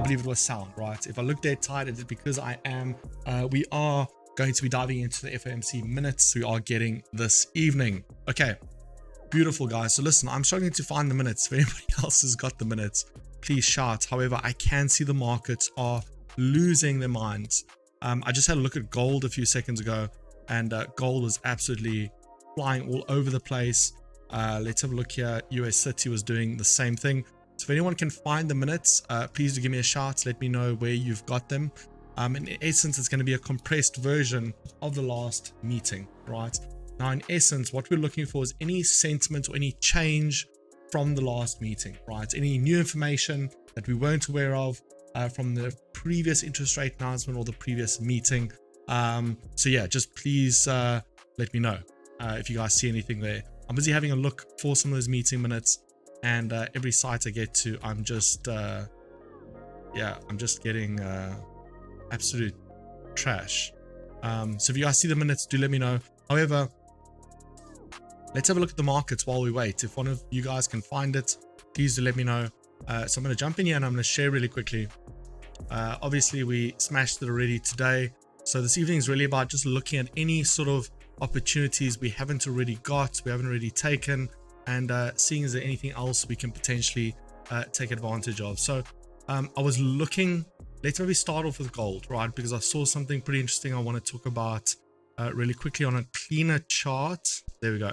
believe it was sound, right? If I look dead tight, it's because I am. We are going to be diving into the FOMC minutes we are getting this evening. Okay, beautiful, guys. So listen, I'm struggling to find the minutes. If anybody else has got the minutes, please shout. However, I can see the markets are losing their minds. I just had a look at gold a few seconds ago, and gold was absolutely flying all over the place. Let's have a look here. US City was doing the same thing. So if anyone can find the minutes, please do give me a shout. Let me know where you've got them. In essence, it's going to be a compressed version of the last meeting, right? Now, in essence, what we're looking for is any sentiment or any change from the last meeting, right? Any new information that we weren't aware of from the previous interest rate announcement or the previous meeting. So yeah, just please let me know if you guys see anything there. I'm busy having a look for some of those meeting minutes, and every site I get to, I'm just getting absolute trash. So if you guys see the minutes, do let me know. However, let's have a look at the markets while we wait. If one of you guys can find it, please do let me know. So I'm going to jump in here and I'm going to share really quickly. Obviously, we smashed it already today. So this evening is really about just looking at any sort of opportunities we haven't already got, we haven't already taken, and seeing is there anything else we can potentially take advantage of. So I was looking, let's maybe start off with gold, right? Because I saw something pretty interesting I want to talk about really quickly on a cleaner chart. There we go.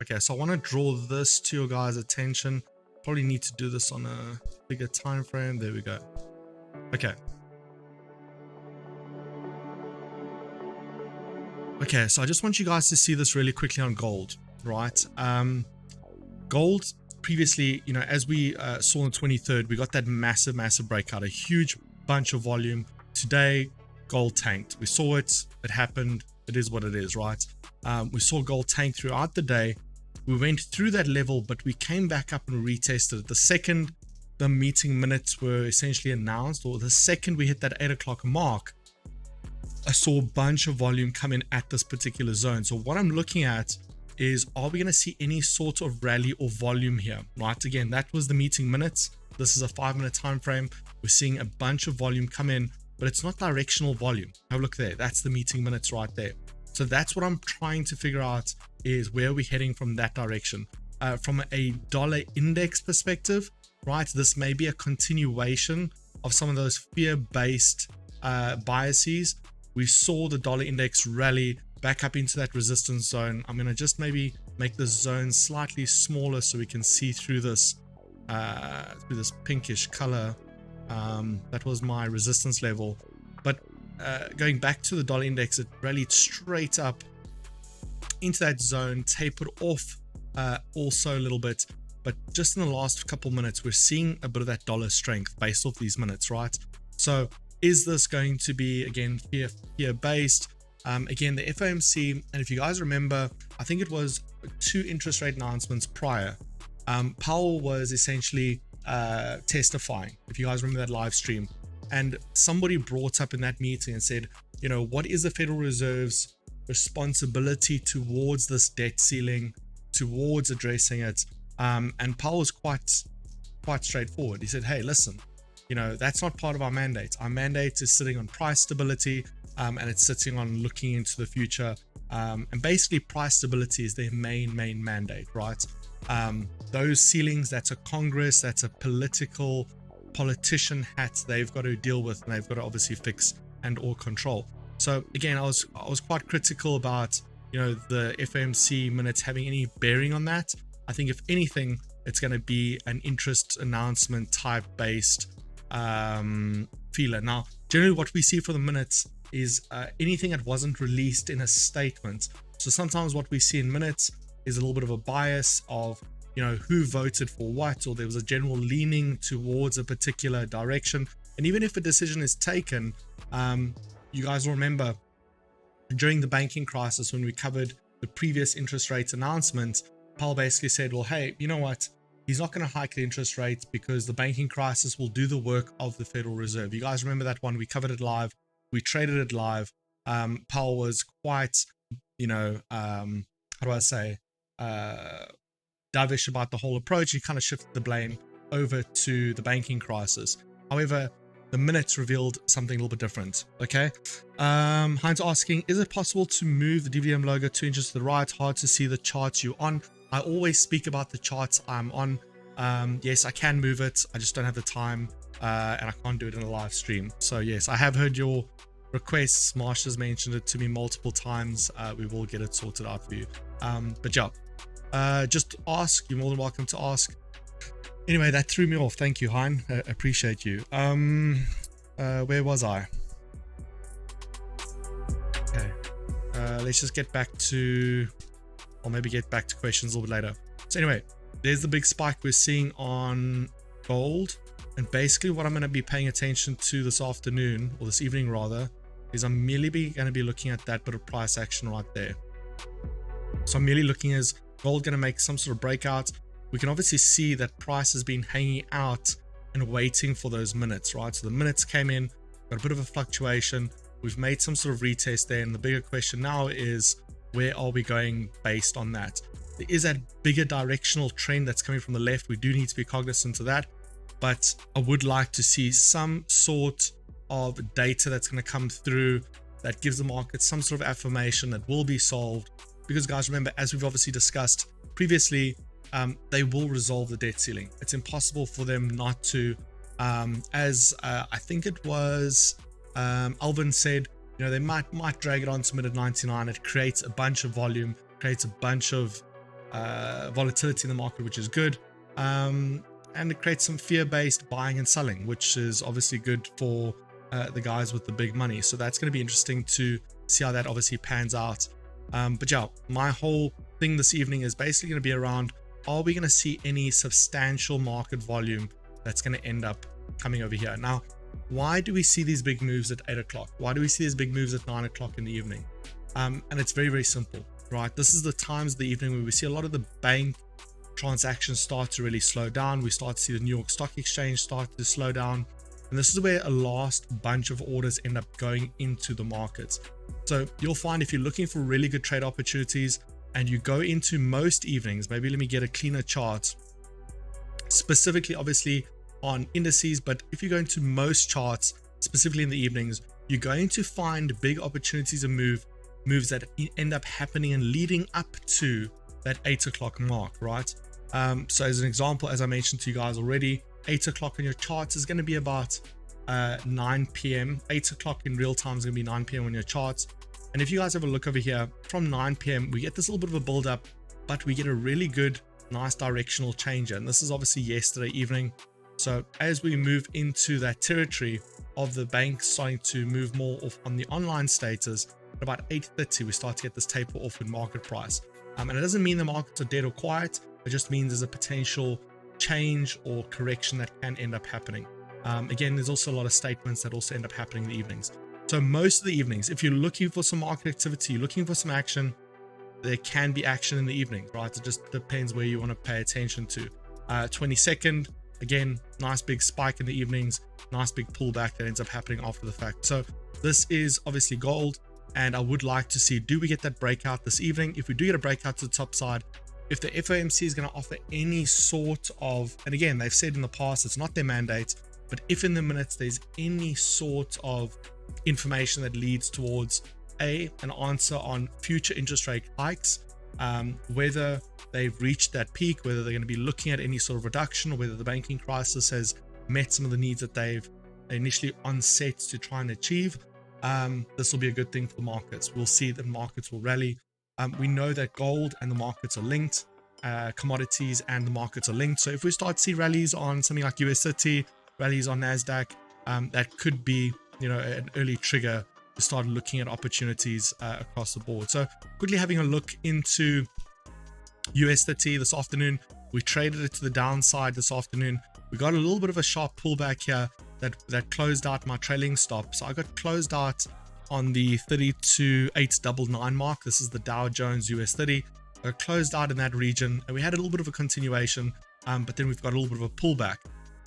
Okay, so I want to draw this to your guys' attention. Probably need to do this on a bigger time frame. There we go. Okay. Okay, so I just want you guys to see this really quickly on gold, right? Gold previously, you know, as we saw on the 23rd, we got that massive breakout, a huge bunch of volume. Today, gold tanked. We saw it, it happened. It is what it is, right? We saw gold tank throughout the day. We went through that level, but we came back up and retested it. The second the meeting minutes were essentially announced, or the second we hit that 8 o'clock mark, I saw a bunch of volume come in at this particular zone. So what I'm looking at is, are we going to see any sort of rally or volume here, right? Again, that was the meeting minutes. This is a 5-minute time frame. We're seeing a bunch of volume come in, but it's not directional volume. Have a look there. That's the meeting minutes right there. So that's what I'm trying to figure out, is where are we heading from that direction. From a dollar index perspective, right? This may be a continuation of some of those fear-based biases. We saw the dollar index rally back up into that resistance zone. I'm going to just maybe make the zone slightly smaller so we can see through this pinkish color. That was my resistance level. But going back to the dollar index, it rallied straight up into that zone, tapered off also a little bit. But just in the last couple minutes, we're seeing a bit of that dollar strength based off these minutes, right? So is this going to be, again, fear-based? Again, the FOMC, and if you guys remember, I think it was 2 interest rate announcements prior. Powell was essentially testifying, if you guys remember that live stream. And somebody brought up in that meeting and said, you know, what is the Federal Reserve's responsibility towards this debt ceiling, towards addressing it? And Powell was quite straightforward. He said, hey, listen, you know, that's not part of our mandate. Our mandate is sitting on price stability, and it's sitting on looking into the future. And basically price stability is their main mandate, right? Those ceilings, that's a Congress, that's a politician hat they've got to deal with, and they've got to obviously fix and or control. So again, I was quite critical about, you know, the FOMC minutes having any bearing on that. I think if anything, it's going to be an interest announcement type based feeler. Now, generally what we see for the minutes is anything that wasn't released in a statement. So sometimes what we see in minutes is a little bit of a bias of, you know, who voted for what, or there was a general leaning towards a particular direction. And even if a decision is taken, you guys will remember during the banking crisis, when we covered the previous interest rate announcement, Powell basically said, well, hey, you know what? He's not going to hike the interest rates because the banking crisis will do the work of the Federal Reserve. You guys remember that one? We covered it live. We traded it live. Powell was quite, you know, how do I say, dovish about the whole approach. He kind of shifted the blame over to the banking crisis. However, the minutes revealed something a little bit different. Okay. Heinz asking, is it possible to move the DVDM logo 2 inches to the right? Hard to see the charts you're on. I always speak about the charts I'm on. Yes, I can move it. I just don't have the time, and I can't do it in a live stream. So yes, I have heard your requests. Marsh has mentioned it to me multiple times. We will get it sorted out for you. But yeah, just ask. You're more than welcome to ask. Anyway, that threw me off. Thank you, Hein. Appreciate you. Where was I? Okay. Let's just get back to, or maybe get back to questions a little bit later. So anyway, there's the big spike we're seeing on gold. And basically what I'm going to be paying attention to this afternoon, or this evening rather, is I'm merely going to be looking at that bit of price action right there. So I'm merely looking as gold going to make some sort of breakout. We can obviously see that price has been hanging out and waiting for those minutes, right? So the minutes came in, got a bit of a fluctuation. We've made some sort of retest there. And the bigger question now is, where are we going based on that? There is that bigger directional trend that's coming from the left. We do need to be cognizant of that. But I would like to see some sort of data that's going to come through that gives the market some sort of affirmation that will be solved. Because guys, remember, as we've obviously discussed previously, they will resolve the debt ceiling. It's impossible for them not to. I think it was Alvin said, you know, they might drag it on to mid at 99. It creates a bunch of volume, creates a bunch of volatility in the market, which is good. And it creates some fear-based buying and selling, which is obviously good for the guys with the big money. So that's going to be interesting to see how that obviously pans out. But yeah, my whole thing this evening is basically going to be around, are we going to see any substantial market volume that's going to end up coming over here? Now, why do we see these big moves at 8 o'clock? Why do we see these big moves at 9 o'clock in the evening? And it's very, very simple, right? This is the times of the evening where we see a lot of the bank transactions start to really slow down. We start to see the New York Stock Exchange start to slow down. And this is where a last bunch of orders end up going into the markets. So you'll find if you're looking for really good trade opportunities and you go into most evenings, maybe let me get a cleaner chart, specifically obviously on indices, but if you go into most charts, specifically in the evenings, you're going to find big opportunities and moves that end up happening and leading up to that 8 o'clock mark, right? So as an example, as I mentioned to you guys already, 8 o'clock on your charts is going to be about 9 p.m. 8 o'clock in real time is going to be 9 p.m. on your charts. And if you guys have a look over here, from 9 p.m. we get this little bit of a build up, but we get a really good, nice directional change. And this is obviously yesterday evening. So as we move into that territory of the bank starting to move more off on the online status, at about 8:30 we start to get this taper off in market price. And it doesn't mean the markets are dead or quiet. It just means there's a potential change or correction that can end up happening. Again, there's also a lot of statements that also end up happening in the evenings. So most of the evenings, if you're looking for some market activity, you're looking for some action, there can be action in the evenings, right? It just depends where you want to pay attention to. 22nd, again, nice big spike in the evenings, nice big pullback that ends up happening after the fact. So this is obviously gold. And I would like to see, do we get that breakout this evening? If we do get a breakout to the top side, if the FOMC is going to offer any sort of, and again, they've said in the past, it's not their mandate, but if in the minutes there's any sort of information that leads towards an answer on future interest rate hikes, whether they've reached that peak, whether they're going to be looking at any sort of reduction, or whether the banking crisis has met some of the needs that they've initially on set to try and achieve, this will be a good thing for the markets. We'll see that markets will rally. We know that gold and the markets are linked, commodities and the markets are linked. So if we start to see rallies on something like USD, rallies on NASDAQ, that could be, you know, an early trigger to start looking at opportunities across the board. So quickly having a look into USD this afternoon, we traded it to the downside this afternoon. We got a little bit of a sharp pullback here that closed out my trailing stop. So I got closed out on the 32,899 mark. This is the Dow Jones US30. I closed out in that region and we had a little bit of a continuation, but then we've got a little bit of a pullback.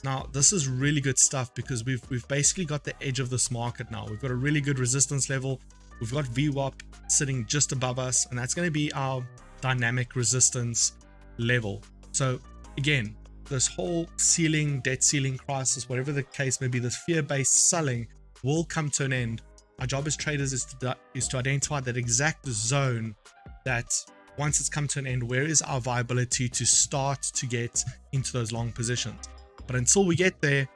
Now this is really good stuff because we've basically got the edge of this market now. We've got a really good resistance level. We've got VWAP sitting just above us, and that's going to be our dynamic resistance level. So again, this whole ceiling, debt ceiling crisis, whatever the case may be, this fear-based selling will come to an end. Our job as traders is to identify that exact zone that once it's come to an end, where is our viability to start to get into those long positions. But until we get there,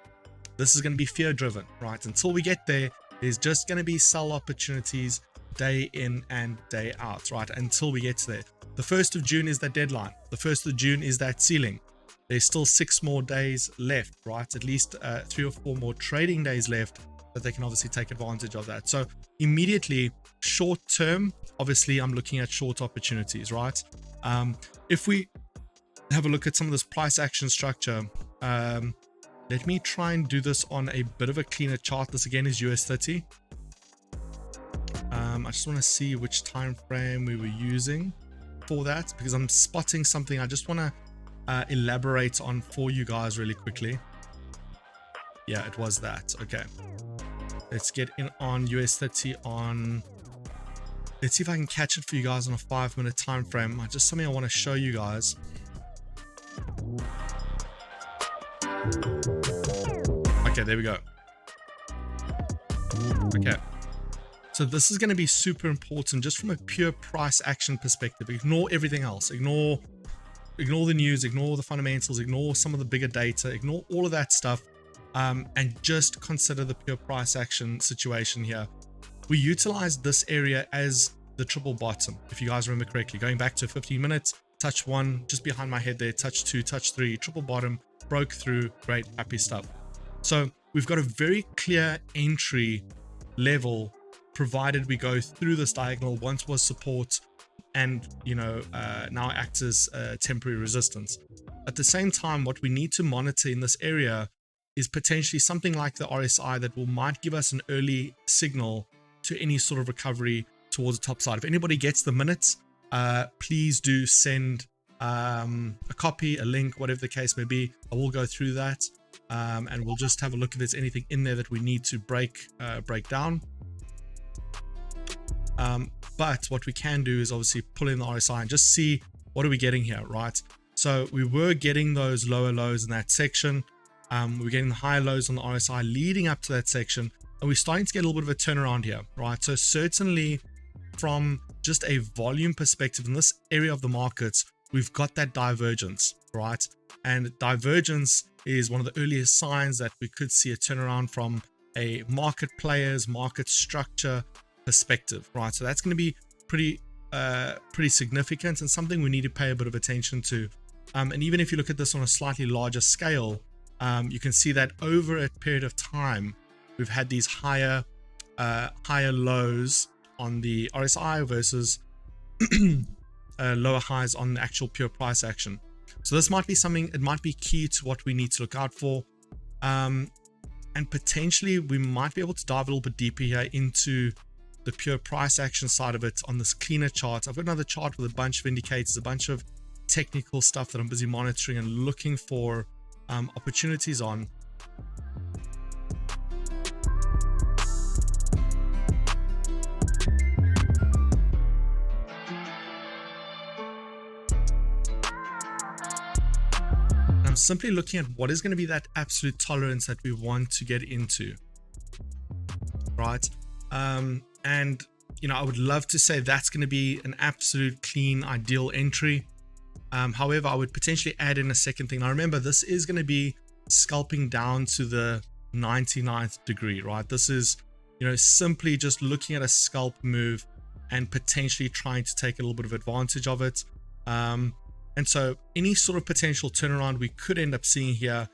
this is going to be fear driven, right? Until we get there, there's just going to be sell opportunities day in and day out, right? Until we get to there. The 1st of June is that deadline. The 1st of June is that ceiling. There's still 6 more days left, right? At least 3 or 4 more trading days left that they can obviously take advantage of that. So immediately, short term, obviously I'm looking at short opportunities, right? If we have a look at some of this price action structure, let me try and do this on a bit of a cleaner chart. This again is US 30. I just want to see which time frame we were using for that, because I'm spotting something I just want to elaborate on for you guys really quickly. Yeah, it was that. Okay, let's get in on US 30 on, let's see if I can catch it for you guys on a 5-minute time frame. Just something I want to show you guys. Okay, there we go. Okay, so this is going to be super important just from a pure price action perspective. Ignore everything else. Ignore the news, ignore the fundamentals, ignore some of the bigger data, ignore all of that stuff, and just consider the pure price action situation here. We utilized this area as the triple bottom, if you guys remember correctly, going back to 15 minutes, touch 1 just behind my head there, touch 2, touch 3, triple bottom, broke through, great, happy stuff. So we've got a very clear entry level provided we go through this diagonal. Once was support and now acts as temporary resistance. At the same time, what we need to monitor in this area is potentially something like the RSI that might give us an early signal to any sort of recovery towards the top side. If anybody gets the minutes, please do send a copy, a link, whatever the case may be. I will go through that, and we'll just have a look if there's anything in there that we need to break down. But what we can do is obviously pull in the RSI and just see what are we getting here, right? So we were getting those lower lows in that section. We're getting the higher lows on the RSI leading up to that section, and we're starting to get a little bit of a turnaround here, right? So certainly from just a volume perspective in this area of the markets, we've got that divergence, right? And divergence is one of the earliest signs that we could see a turnaround from a market players, market structure perspective, right? So that's going to be pretty significant and something we need to pay a bit of attention to. And even if you look at this on a slightly larger scale, you can see that over a period of time, we've had these higher lows on the RSI versus lower highs on the actual pure price action. So this might be something, it might be key to what we need to look out for. And potentially we might be able to dive a little bit deeper here into the pure price action side of it on this cleaner chart. I've got another chart with a bunch of indicators, a bunch of technical stuff that I'm busy monitoring and looking for opportunities on. I'm simply looking at what is going to be that absolute tolerance that we want to get into, right? And I would love to say that's going to be an absolute clean ideal entry. However, I would potentially add in a second thing. Now remember, this is going to be scalping down to the 99th degree, right? This is simply just looking at a scalp move and potentially trying to take a little bit of advantage of it. And so any sort of potential turnaround we could end up seeing here,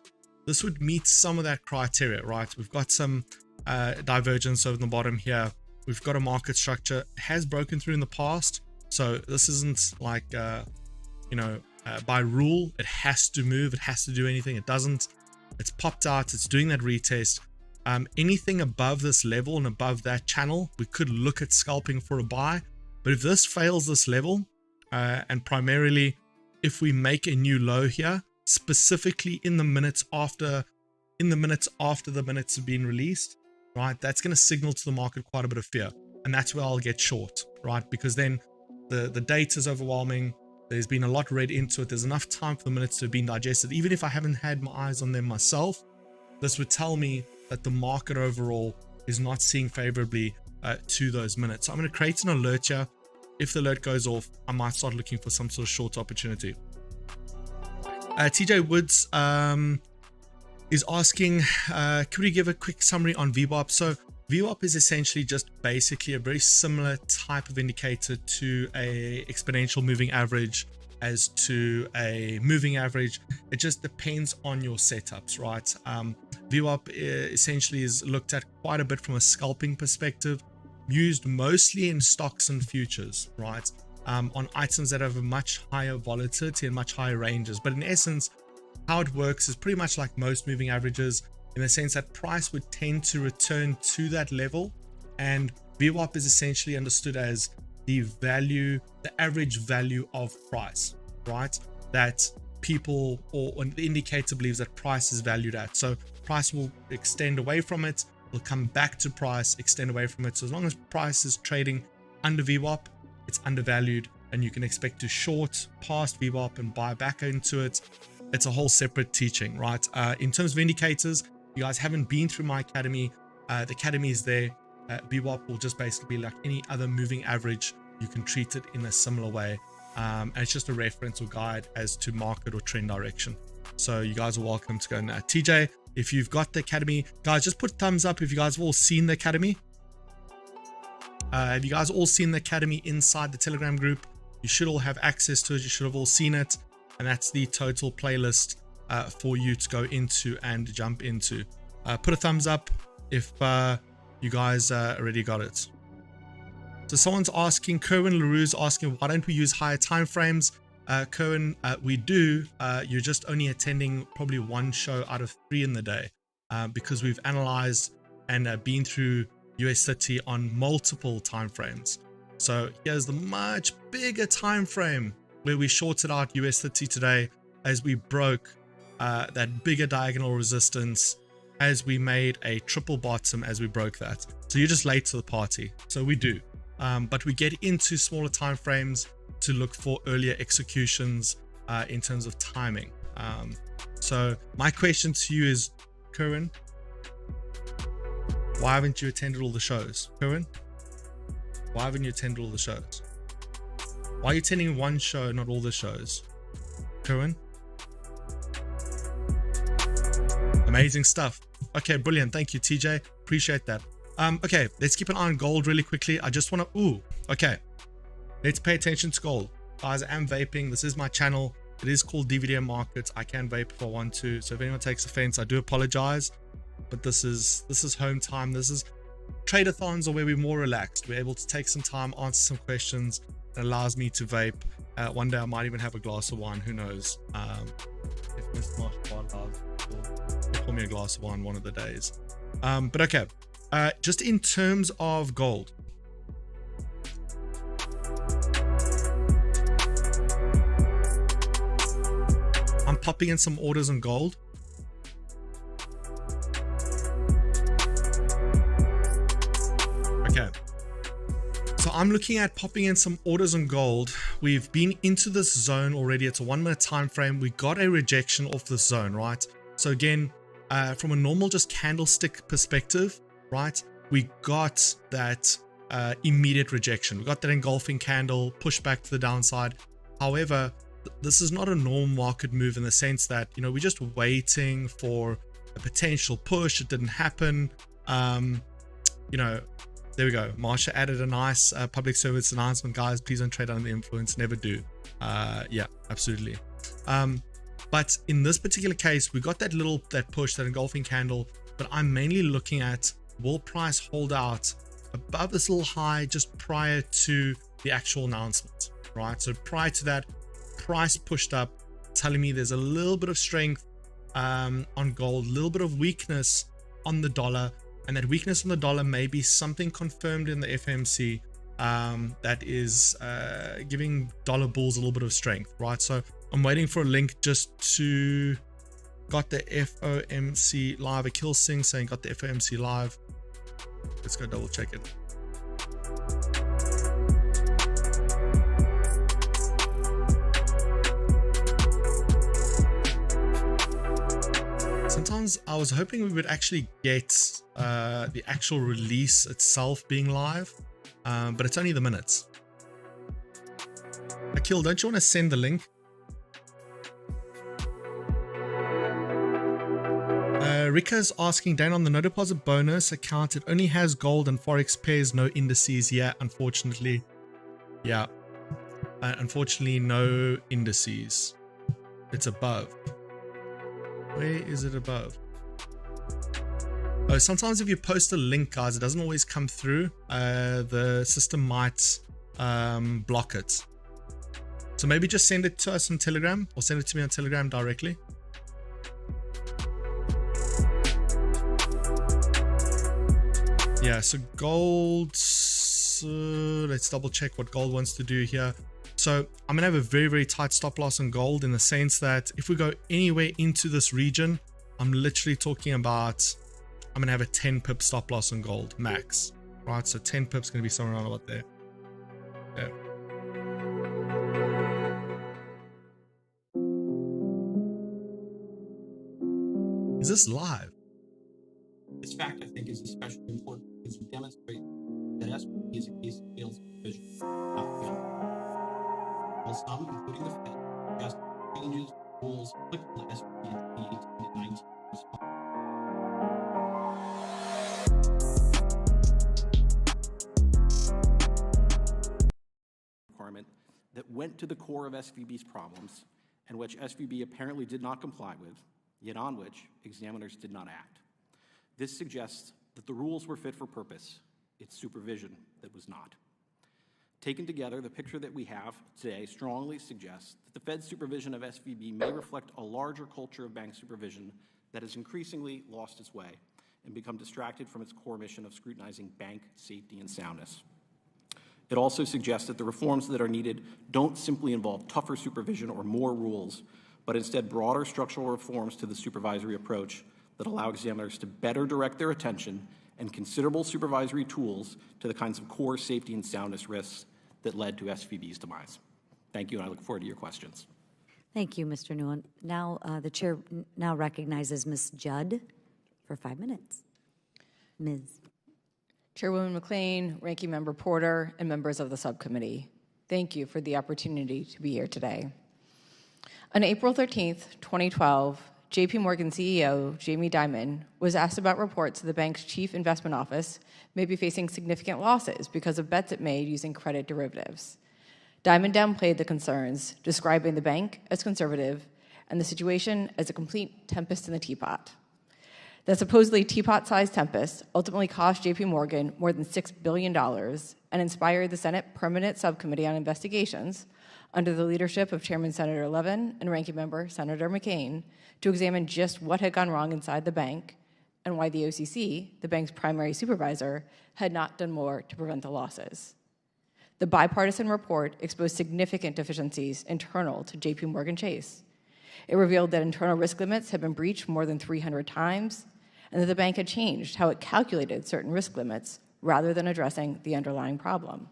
this would meet some of that criteria, right? We've got some divergence over the bottom here. We've got a market structure. It has broken through in the past. So this isn't like, by rule, it has to move. It has to do anything. It doesn't. It's popped out. It's doing that retest. Anything above this level and above that channel, we could look at scalping for a buy. But if this fails this level, and primarily if we make a new low here, specifically in the minutes after the minutes have been released, right, that's going to signal to the market quite a bit of fear, and that's where I'll get short, right? Because then the data is overwhelming, There's been a lot read into it. There's enough time for the minutes to have been digested. Even if I haven't had my eyes on them myself, this would tell me that the market overall is not seeing favorably to those minutes. So I'm going to create an alert here. If the alert goes off, I might start looking for some sort of short opportunity. TJ Woods is asking, could we give a quick summary on VWAP? So VWAP is essentially just basically a very similar type of indicator to a exponential moving average as to a moving average. It just depends on your setups, right? VWAP essentially is looked at quite a bit from a scalping perspective, used mostly in stocks and futures, right? On items that have a much higher volatility and much higher ranges. But in essence, how it works is pretty much like most moving averages, in the sense that price would tend to return to that level, and VWAP is essentially understood as the value, the average value of price, right? That people or the indicator believes that price is valued at. So price will extend away from it, will come back to price, extend away from it. So as long as price is trading under VWAP, it's undervalued, and you can expect to short past VWAP and buy back into it. It's a whole separate teaching, right? In terms of indicators, you guys haven't been through my academy. The academy is there. VWAP will just basically be like any other moving average. You can treat it in a similar way. And it's just a reference or guide as to market or trend direction. So you guys are welcome to go. And TJ, if you've got the academy, guys, just put thumbs up if you guys have all seen the academy. Have you guys all seen the academy inside the Telegram group? You should all have access to it. You should have all seen it. And that's the total playlist for you to go into and jump into. Put a thumbs up if you guys already got it. So someone's asking, Kerwin LaRue's asking, why don't we use higher time frames? Kerwin, we do. You're just only attending probably one show out of 3 in the day, because we've analyzed and been through US30 on multiple time frames. So here's the much bigger time frame where we shorted out US30 today as we broke that bigger diagonal resistance, as we made a triple bottom as we broke that. So you're just late to the party. So we do. But we get into smaller time frames to look for earlier executions in terms of timing. So my question to you is, Kerwin, why haven't you attended all the shows? Kerwin, why haven't you attended all the shows? Why are you attending one show, not all the shows? Kerwin? Amazing stuff. Okay, brilliant. Thank you, TJ. Appreciate that. Okay, let's keep an eye on gold really quickly. I just want to, okay. Let's pay attention to gold. Guys, I am vaping. This is my channel. It is called DVDM Markets. I can vape if I want to. So if anyone takes offense, I do apologize. But this is home time. This is trade-a-thons, or where we're more relaxed. We're able to take some time, answer some questions. It allows me to vape. One day I might even have a glass of wine. Who knows? If Mr. Marshall allows, he'll pour me a glass of wine one of the days. But okay. Just in terms of gold. I'm popping in some orders on gold. Okay. So I'm looking at popping in some orders on gold. We've been into this zone already. It's a 1 minute time frame. We got a rejection off this zone, right? So again, from a normal just candlestick perspective, right, we got that immediate rejection. We got that engulfing candle, push back to the downside. However, this is not a normal market move in the sense that, you know, we're just waiting for a potential push. It didn't happen. You know, there we go. Marsha added a nice public service announcement. Guys, please don't trade under the influence. Never do. Yeah, absolutely. But in this particular case, we got that push, that engulfing candle. But I'm mainly looking at, will price hold out above this little high just prior to the actual announcement, right? So prior to that, price pushed up, telling me there's a little bit of strength on gold, a little bit of weakness on the dollar, and that weakness on the dollar may be something confirmed in the FOMC that is giving dollar bulls a little bit of strength, right? So I'm waiting for a link just to got the FOMC live. A kill sing saying got the FOMC live. Let's go double check it. questions. I was hoping we would actually get the actual release itself being live, but it's only the minutes. Akil, don't you want to send the link? Rika's asking, Dan, on the no deposit bonus account, it only has gold and Forex pairs, no indices. Yeah, unfortunately. Yeah. Unfortunately, no indices. It's above. Where is it above? Oh, sometimes if you post a link, guys, it doesn't always come through. The system might block it. So maybe just send it to us on Telegram, or send it to me on Telegram directly. Yeah, so gold, let's double check what gold wants to do here. So I'm gonna have a very, very tight stop loss on gold, in the sense that if we go anywhere into this region, I'm literally talking about, I'm gonna have a 10 pip stop loss on gold max, right? So 10 pips gonna be somewhere around about there. Yeah. Is this live? This fact, I think, is especially important because it demonstrates that SVB is a case of failed supervision, not failed. While some, including the Fed, suggest changes, rules applicable to SVB in 2018 and 19 respond. Requirement that went to the core of SVB's problems and which SVB apparently did not comply with, yet on which examiners did not act. This suggests that the rules were fit for purpose. It's supervision that was not. Taken together, the picture that we have today strongly suggests that the Fed's supervision of SVB may reflect a larger culture of bank supervision that has increasingly lost its way and become distracted from its core mission of scrutinizing bank safety and soundness. It also suggests that the reforms that are needed don't simply involve tougher supervision or more rules, but instead broader structural reforms to the supervisory approach that allow examiners to better direct their attention and considerable supervisory tools to the kinds of core safety and soundness risks that led to SVB's demise. Thank you, and I look forward to your questions. Thank you, Mr. Nguyen. Now, the chair now recognizes Ms. Judd for 5 minutes. Ms. Chairwoman McLean, Ranking Member Porter, and members of the subcommittee, thank you for the opportunity to be here today. On April 13th, 2012, JP Morgan CEO Jamie Dimon was asked about reports that the bank's chief investment office may be facing significant losses because of bets it made using credit derivatives. Dimon downplayed the concerns, describing the bank as conservative and the situation as a complete tempest in the teapot. The supposedly teapot-sized tempest ultimately cost JP Morgan more than $6 billion and inspired the Senate Permanent Subcommittee on Investigations, under the leadership of Chairman Senator Levin and Ranking Member Senator McCain, to examine just what had gone wrong inside the bank and why the OCC, the bank's primary supervisor, had not done more to prevent the losses. The bipartisan report exposed significant deficiencies internal to JP Morgan Chase. It revealed that internal risk limits had been breached more than 300 times, and that the bank had changed how it calculated certain risk limits rather than addressing the underlying problem.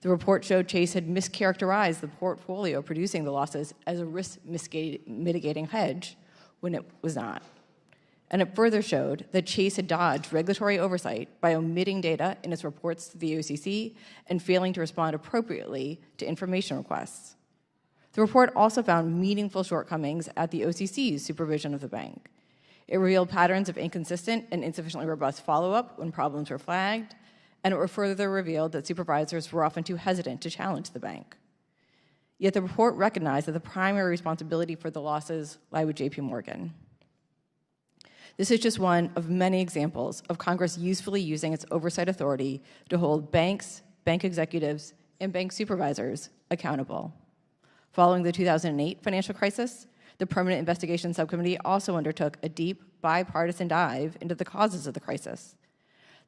The report showed Chase had mischaracterized the portfolio producing the losses as a risk mitigating hedge when it was not. And it further showed that Chase had dodged regulatory oversight by omitting data in its reports to the OCC and failing to respond appropriately to information requests. The report also found meaningful shortcomings at the OCC's supervision of the bank. It revealed patterns of inconsistent and insufficiently robust follow-up when problems were flagged, and it further revealed that supervisors were often too hesitant to challenge the bank. Yet the report recognized that the primary responsibility for the losses lie with JP Morgan. This is just one of many examples of Congress usefully using its oversight authority to hold banks, bank executives, and bank supervisors accountable. Following the 2008 financial crisis, the Permanent Investigation Subcommittee also undertook a deep, bipartisan dive into the causes of the crisis.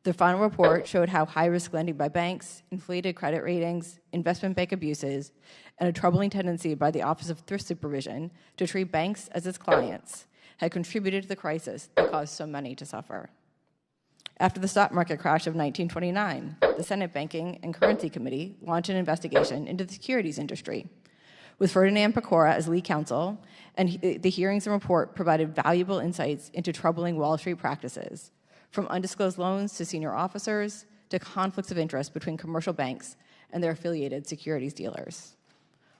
The final report showed how high-risk lending by banks, inflated credit ratings, investment bank abuses, and a troubling tendency by the Office of Thrift Supervision to treat banks as its clients had contributed to the crisis that caused so many to suffer. After the stock market crash of 1929, the Senate Banking and Currency Committee launched an investigation into the securities industry, with Ferdinand Pecora as lead counsel, and the hearings and report provided valuable insights into troubling Wall Street practices, from undisclosed loans to senior officers to conflicts of interest between commercial banks and their affiliated securities dealers.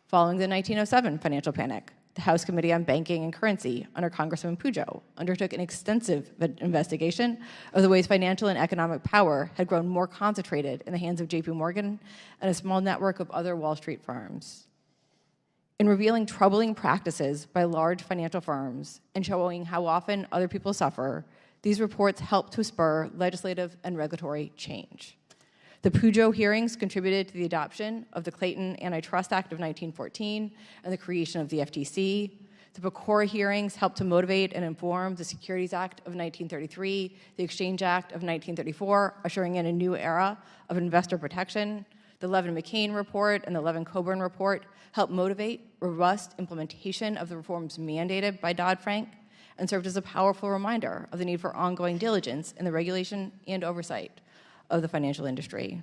Following the 1907 financial panic, the House Committee on Banking and Currency, under Congressman Pujo, undertook an extensive investigation of the ways financial and economic power had grown more concentrated in the hands of JP Morgan and a small network of other Wall Street firms. In revealing troubling practices by large financial firms and showing how often other people suffer, these reports helped to spur legislative and regulatory change. The Pujo hearings contributed to the adoption of the Clayton Antitrust Act of 1914 and the creation of the FTC. The Pecora hearings helped to motivate and inform the Securities Act of 1933, the Exchange Act of 1934, ushering in a new era of investor protection. The Levin-McCain report and the Levin-Coburn report helped motivate robust implementation of the reforms mandated by Dodd-Frank and served as a powerful reminder of the need for ongoing diligence in the regulation and oversight of the financial industry.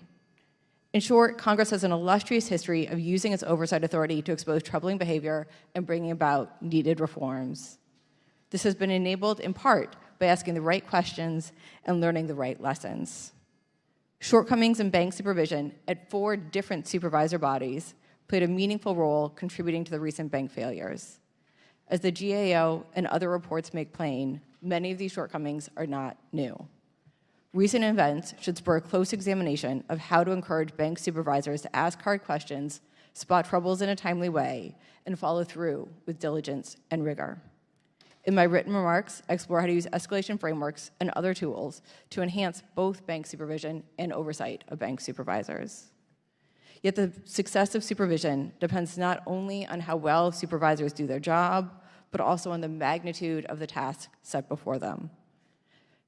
In short, Congress has an illustrious history of using its oversight authority to expose troubling behavior and bringing about needed reforms. This has been enabled in part by asking the right questions and learning the right lessons. Shortcomings in bank supervision at 4 different supervisor bodies played a meaningful role contributing to the recent bank failures. As the GAO and other reports make plain, many of these shortcomings are not new. Recent events should spur a close examination of how to encourage bank supervisors to ask hard questions, spot troubles in a timely way, and follow through with diligence and rigor. In my written remarks, I explore how to use escalation frameworks and other tools to enhance both bank supervision and oversight of bank supervisors. Yet the success of supervision depends not only on how well supervisors do their job, but also on the magnitude of the task set before them.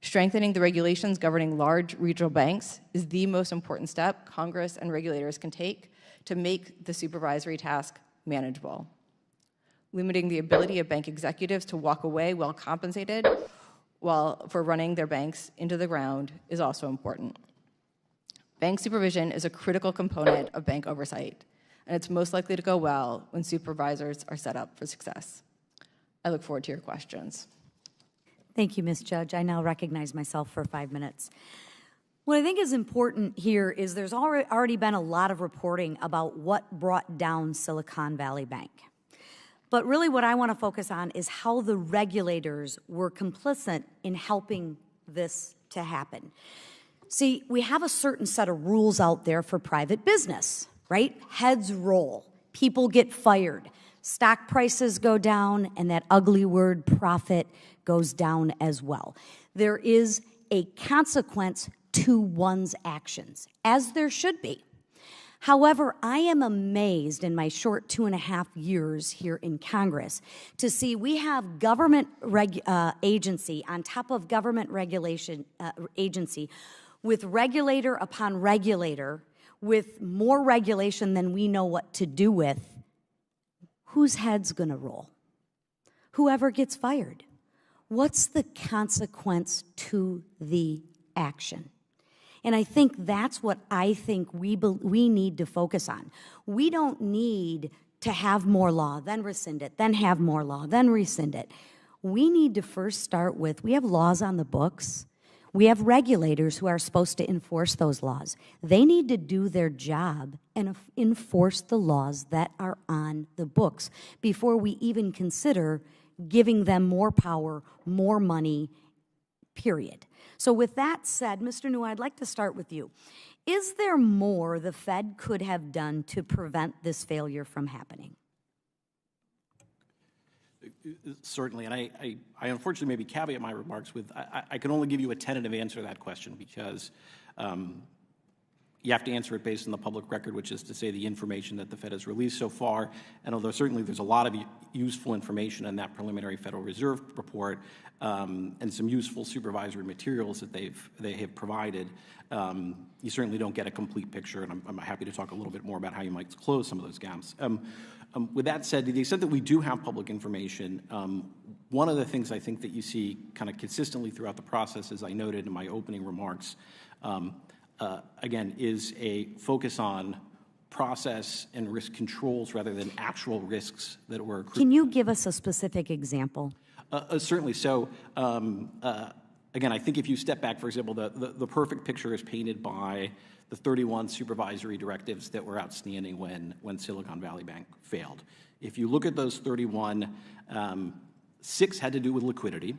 Strengthening the regulations governing large regional banks is the most important step Congress and regulators can take to make the supervisory task manageable. Limiting the ability of bank executives to walk away well compensated for running their banks into the ground is also important. Bank supervision is a critical component of bank oversight, and it's most likely to go well when supervisors are set up for success. I look forward to your questions. Thank you, Ms. Judge. I now recognize myself for 5 minutes. What I think is important here is there's already been a lot of reporting about what brought down Silicon Valley Bank. But really what I want to focus on is how the regulators were complicit in helping this to happen. See, we have a certain set of rules out there for private business, right? Heads roll, people get fired, stock prices go down, and that ugly word profit goes down as well. There is a consequence to one's actions, as there should be. However, I am amazed in my short 2.5 years here in Congress to see we have government agency on top of government regulation agency with regulator upon regulator with more regulation than we know what to do with. Whose head's going to roll? Whoever gets fired. What's the consequence to the action? And I think that's what I think we need to focus on. We don't need to have more law, then rescind it, then have more law, then rescind it. We need to first start with, we have laws on the books. We have regulators who are supposed to enforce those laws. They need to do their job and enforce the laws that are on the books before we even consider giving them more power, more money, period. So with that said, Mr. New, I'd like to start with you. Is there more the Fed could have done to prevent this failure from happening? Certainly, and I unfortunately maybe caveat my remarks with, I can only give you a tentative answer to that question because you have to answer it based on the public record, which is to say the information that the Fed has released so far. And although certainly there's a lot of useful information in that preliminary Federal Reserve report and some useful supervisory materials that they have provided, you certainly don't get a complete picture. And I'm happy to talk a little bit more about how you might close some of those gaps. With that said, to the extent that we do have public information, one of the things I think that you see kind of consistently throughout the process, as I noted in my opening remarks, again, is a focus on process and risk controls rather than actual risks that were accrued. Can you give us a specific example? Certainly. So, again, I think if you step back, for example, the perfect picture is painted by the 31 supervisory directives that were outstanding when Silicon Valley Bank failed. If you look at those 31, 6 had to do with liquidity,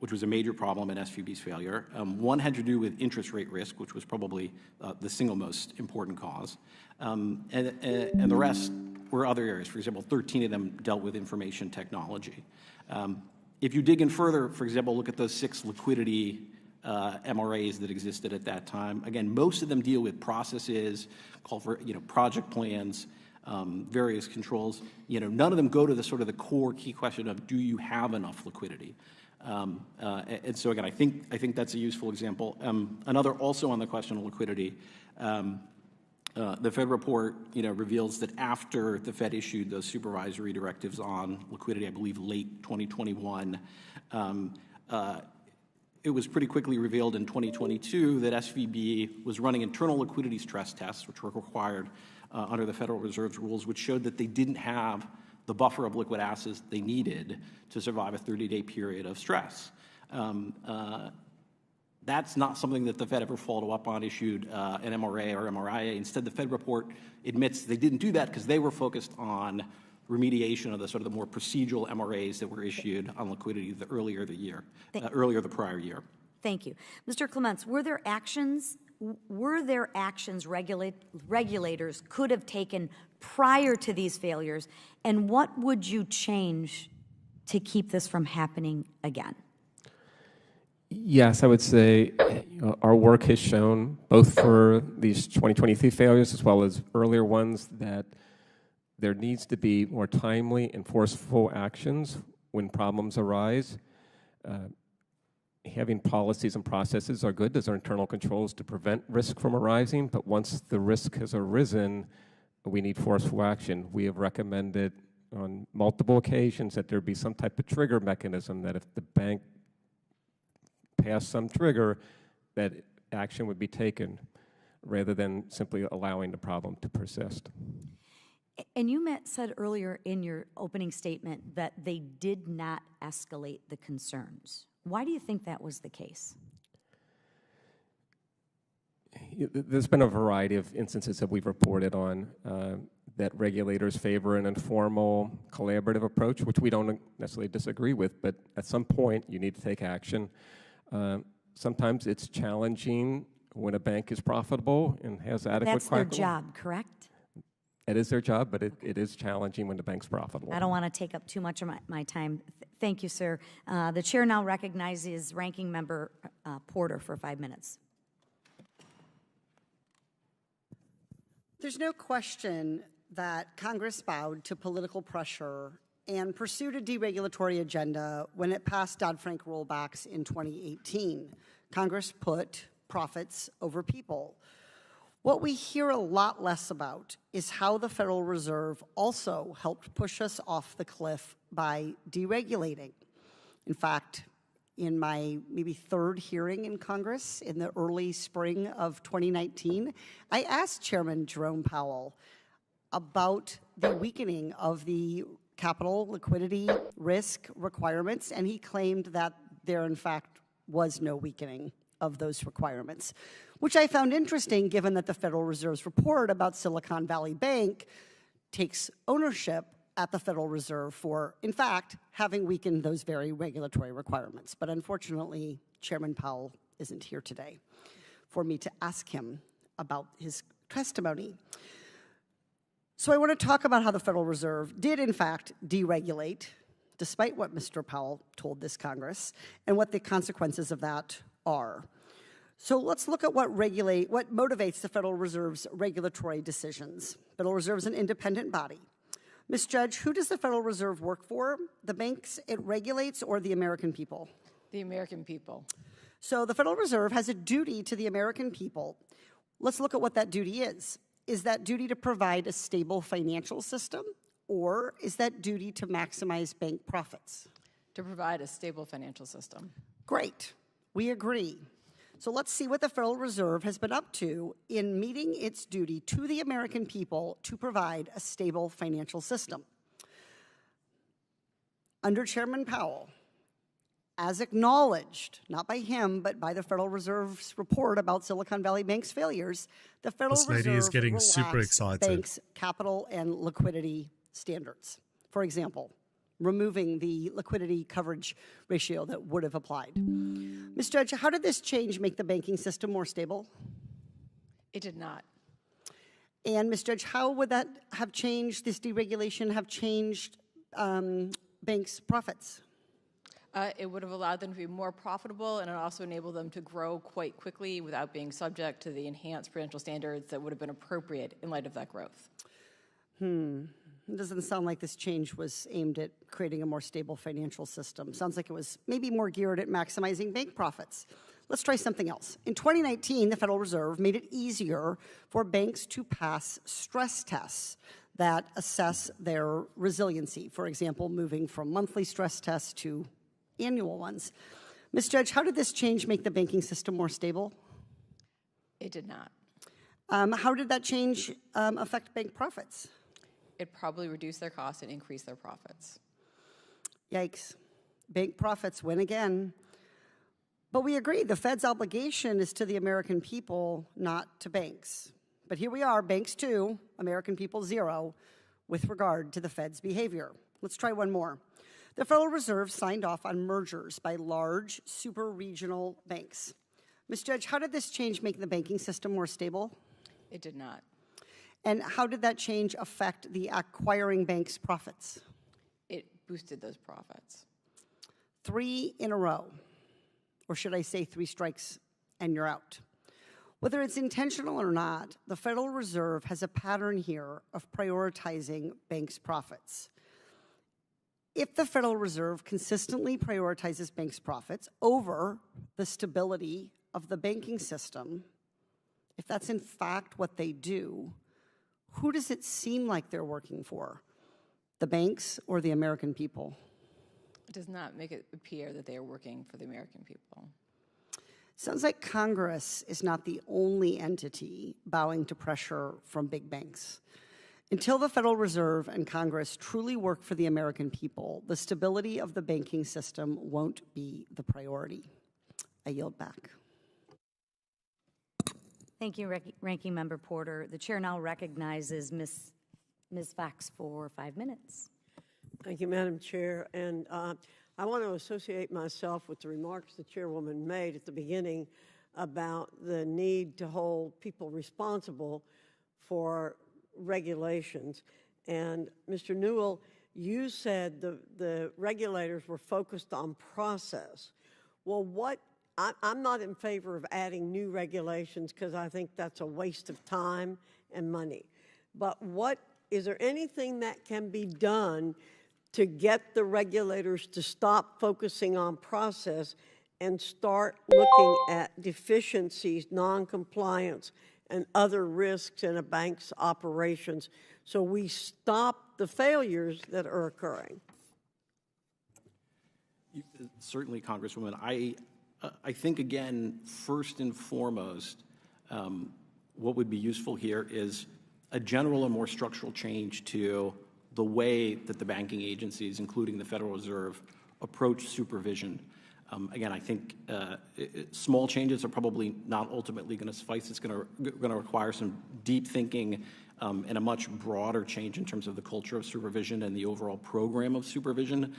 which was a major problem in SVB's failure. 1 had to do with interest rate risk, which was probably the single most important cause. And the rest were other areas. For example, 13 of them dealt with information technology. If you dig in further, for example, look at those 6 liquidity MRAs that existed at that time. Again, most of them deal with processes, call for project plans, various controls. None of them go to the sort of the core key question of, do you have enough liquidity? And so again, I think that's a useful example. Another also on the question of liquidity, the Fed report reveals that after the Fed issued those supervisory directives on liquidity, I believe late 2021, it was pretty quickly revealed in 2022 that SVB was running internal liquidity stress tests, which were required under the Federal Reserve's rules, which showed that they didn't have the buffer of liquid assets they needed to survive a 30-day period of stress. That's not something that the Fed ever followed up on, issued an MRA or MRIA. Instead, the Fed report admits they didn't do that because they were focused on remediation of the sort of the more procedural MRAs that were issued on liquidity earlier the prior year. Thank you. Mr. Clements, were there actions regulators could have taken prior to these failures, and what would you change to keep this from happening again? Yes, I would say our work has shown, both for these 2023 failures as well as earlier ones, that there needs to be more timely and forceful actions when problems arise. Having policies and processes are good. Those are internal controls to prevent risk from arising, but once the risk has arisen, we need forceful action. We have recommended on multiple occasions that there be some type of trigger mechanism, that if the bank passed some trigger, that action would be taken rather than simply allowing the problem to persist. And you said earlier in your opening statement that they did not escalate the concerns. Why do you think that was the case? There's been a variety of instances that we've reported on that regulators favor an informal, collaborative approach, which we don't necessarily disagree with, but at some point you need to take action. Sometimes it's challenging when a bank is profitable and has adequate That's their capital. job, correct? It is their job, but it is challenging when the bank's profitable. I don't want to take up too much of my time. Thank you, sir. The chair now recognizes Ranking Member Porter for 5 minutes. There's no question that Congress bowed to political pressure and pursued a deregulatory agenda when it passed Dodd-Frank rollbacks in 2018. Congress put profits over people. What we hear a lot less about is how the Federal Reserve also helped push us off the cliff by deregulating. In fact, in my maybe 3rd hearing in Congress in the early spring of 2019, I asked Chairman Jerome Powell about the weakening of the capital liquidity risk requirements, and he claimed that there in fact was no weakening of those requirements, which I found interesting given that the Federal Reserve's report about Silicon Valley Bank takes ownership at the Federal Reserve for, in fact, having weakened those very regulatory requirements. But unfortunately, Chairman Powell isn't here today for me to ask him about his testimony. So I want to talk about how the Federal Reserve did, in fact, deregulate, despite what Mr. Powell told this Congress, and what the consequences of that are. So let's look at what motivates the Federal Reserve's regulatory decisions. Federal Reserve is an independent body. Ms. Judge, who does the Federal Reserve work for? The banks it regulates or the American people? The American people. So the Federal Reserve has a duty to the American people. Let's look at what that duty is. Is that duty to provide a stable financial system, or is that duty to maximize bank profits? To provide a stable financial system. Great. We agree. So let's see what the Federal Reserve has been up to in meeting its duty to the American people to provide a stable financial system. Under Chairman Powell, as acknowledged, not by him, but by the Federal Reserve's report about Silicon Valley Bank's failures, the Federal This lady Reserve is getting super relaxed excited. banks' capital and liquidity standards. For example, removing the liquidity coverage ratio that would have applied. Ms. Judge, how did this change make the banking system more stable? It did not. And Ms. Judge, how would that have changed, this deregulation have changed banks' profits? It would have allowed them to be more profitable, and it also enabled them to grow quite quickly without being subject to the enhanced prudential standards that would have been appropriate in light of that growth. It doesn't sound like this change was aimed at creating a more stable financial system. Sounds like it was maybe more geared at maximizing bank profits. Let's try something else. In 2019, the Federal Reserve made it easier for banks to pass stress tests that assess their resiliency. For example, moving from monthly stress tests to annual ones. Ms. Judge, how did this change make the banking system more stable? It did not. How did that change affect bank profits? It probably reduced their costs and increased their profits. Yikes. Bank profits win again. But we agree the Fed's obligation is to the American people, not to banks. But here we are, banks 2, American people 0, with regard to the Fed's behavior. Let's try one more. The Federal Reserve signed off on mergers by large super-regional banks. Ms. Judge, how did this change make the banking system more stable? It did not. And how did that change affect the acquiring bank's profits? It boosted those profits. 3 in a row, or should I say 3 strikes and you're out. Whether it's intentional or not, the Federal Reserve has a pattern here of prioritizing banks' profits. If the Federal Reserve consistently prioritizes banks' profits over the stability of the banking system, if that's in fact what they do, who does it seem like they're working for? The banks or the American people? It does not make it appear that they are working for the American people. Sounds like Congress is not the only entity bowing to pressure from big banks. Until the Federal Reserve and Congress truly work for the American people, the stability of the banking system won't be the priority. I yield back. Thank you, Ranking Member Porter. The chair now recognizes Ms. Fox for 5 minutes. Thank you, Madam Chair. And I want to associate myself with the remarks the chairwoman made at the beginning about the need to hold people responsible for regulations. And Mr. Newell, you said the regulators were focused on process. Well, I'm not in favor of adding new regulations because I think that's a waste of time and money. But is there anything that can be done to get the regulators to stop focusing on process and start looking at deficiencies, non-compliance, and other risks in a bank's operations so we stop the failures that are occurring? Certainly, Congresswoman. I think, again, first and foremost, what would be useful here is a general and more structural change to the way that the banking agencies, including the Federal Reserve, approach supervision. Again, I think small changes are probably not ultimately going to suffice. It's going to require some deep thinking and a much broader change in terms of the culture of supervision and the overall program of supervision.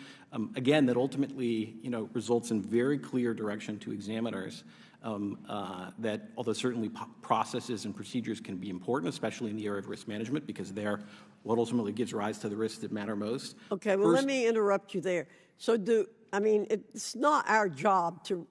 Again, that ultimately, results in very clear direction to examiners that, although certainly processes and procedures can be important, especially in the area of risk management, because they're what ultimately gives rise to the risks that matter most. Okay, well, let me interrupt you there. So it's not our job to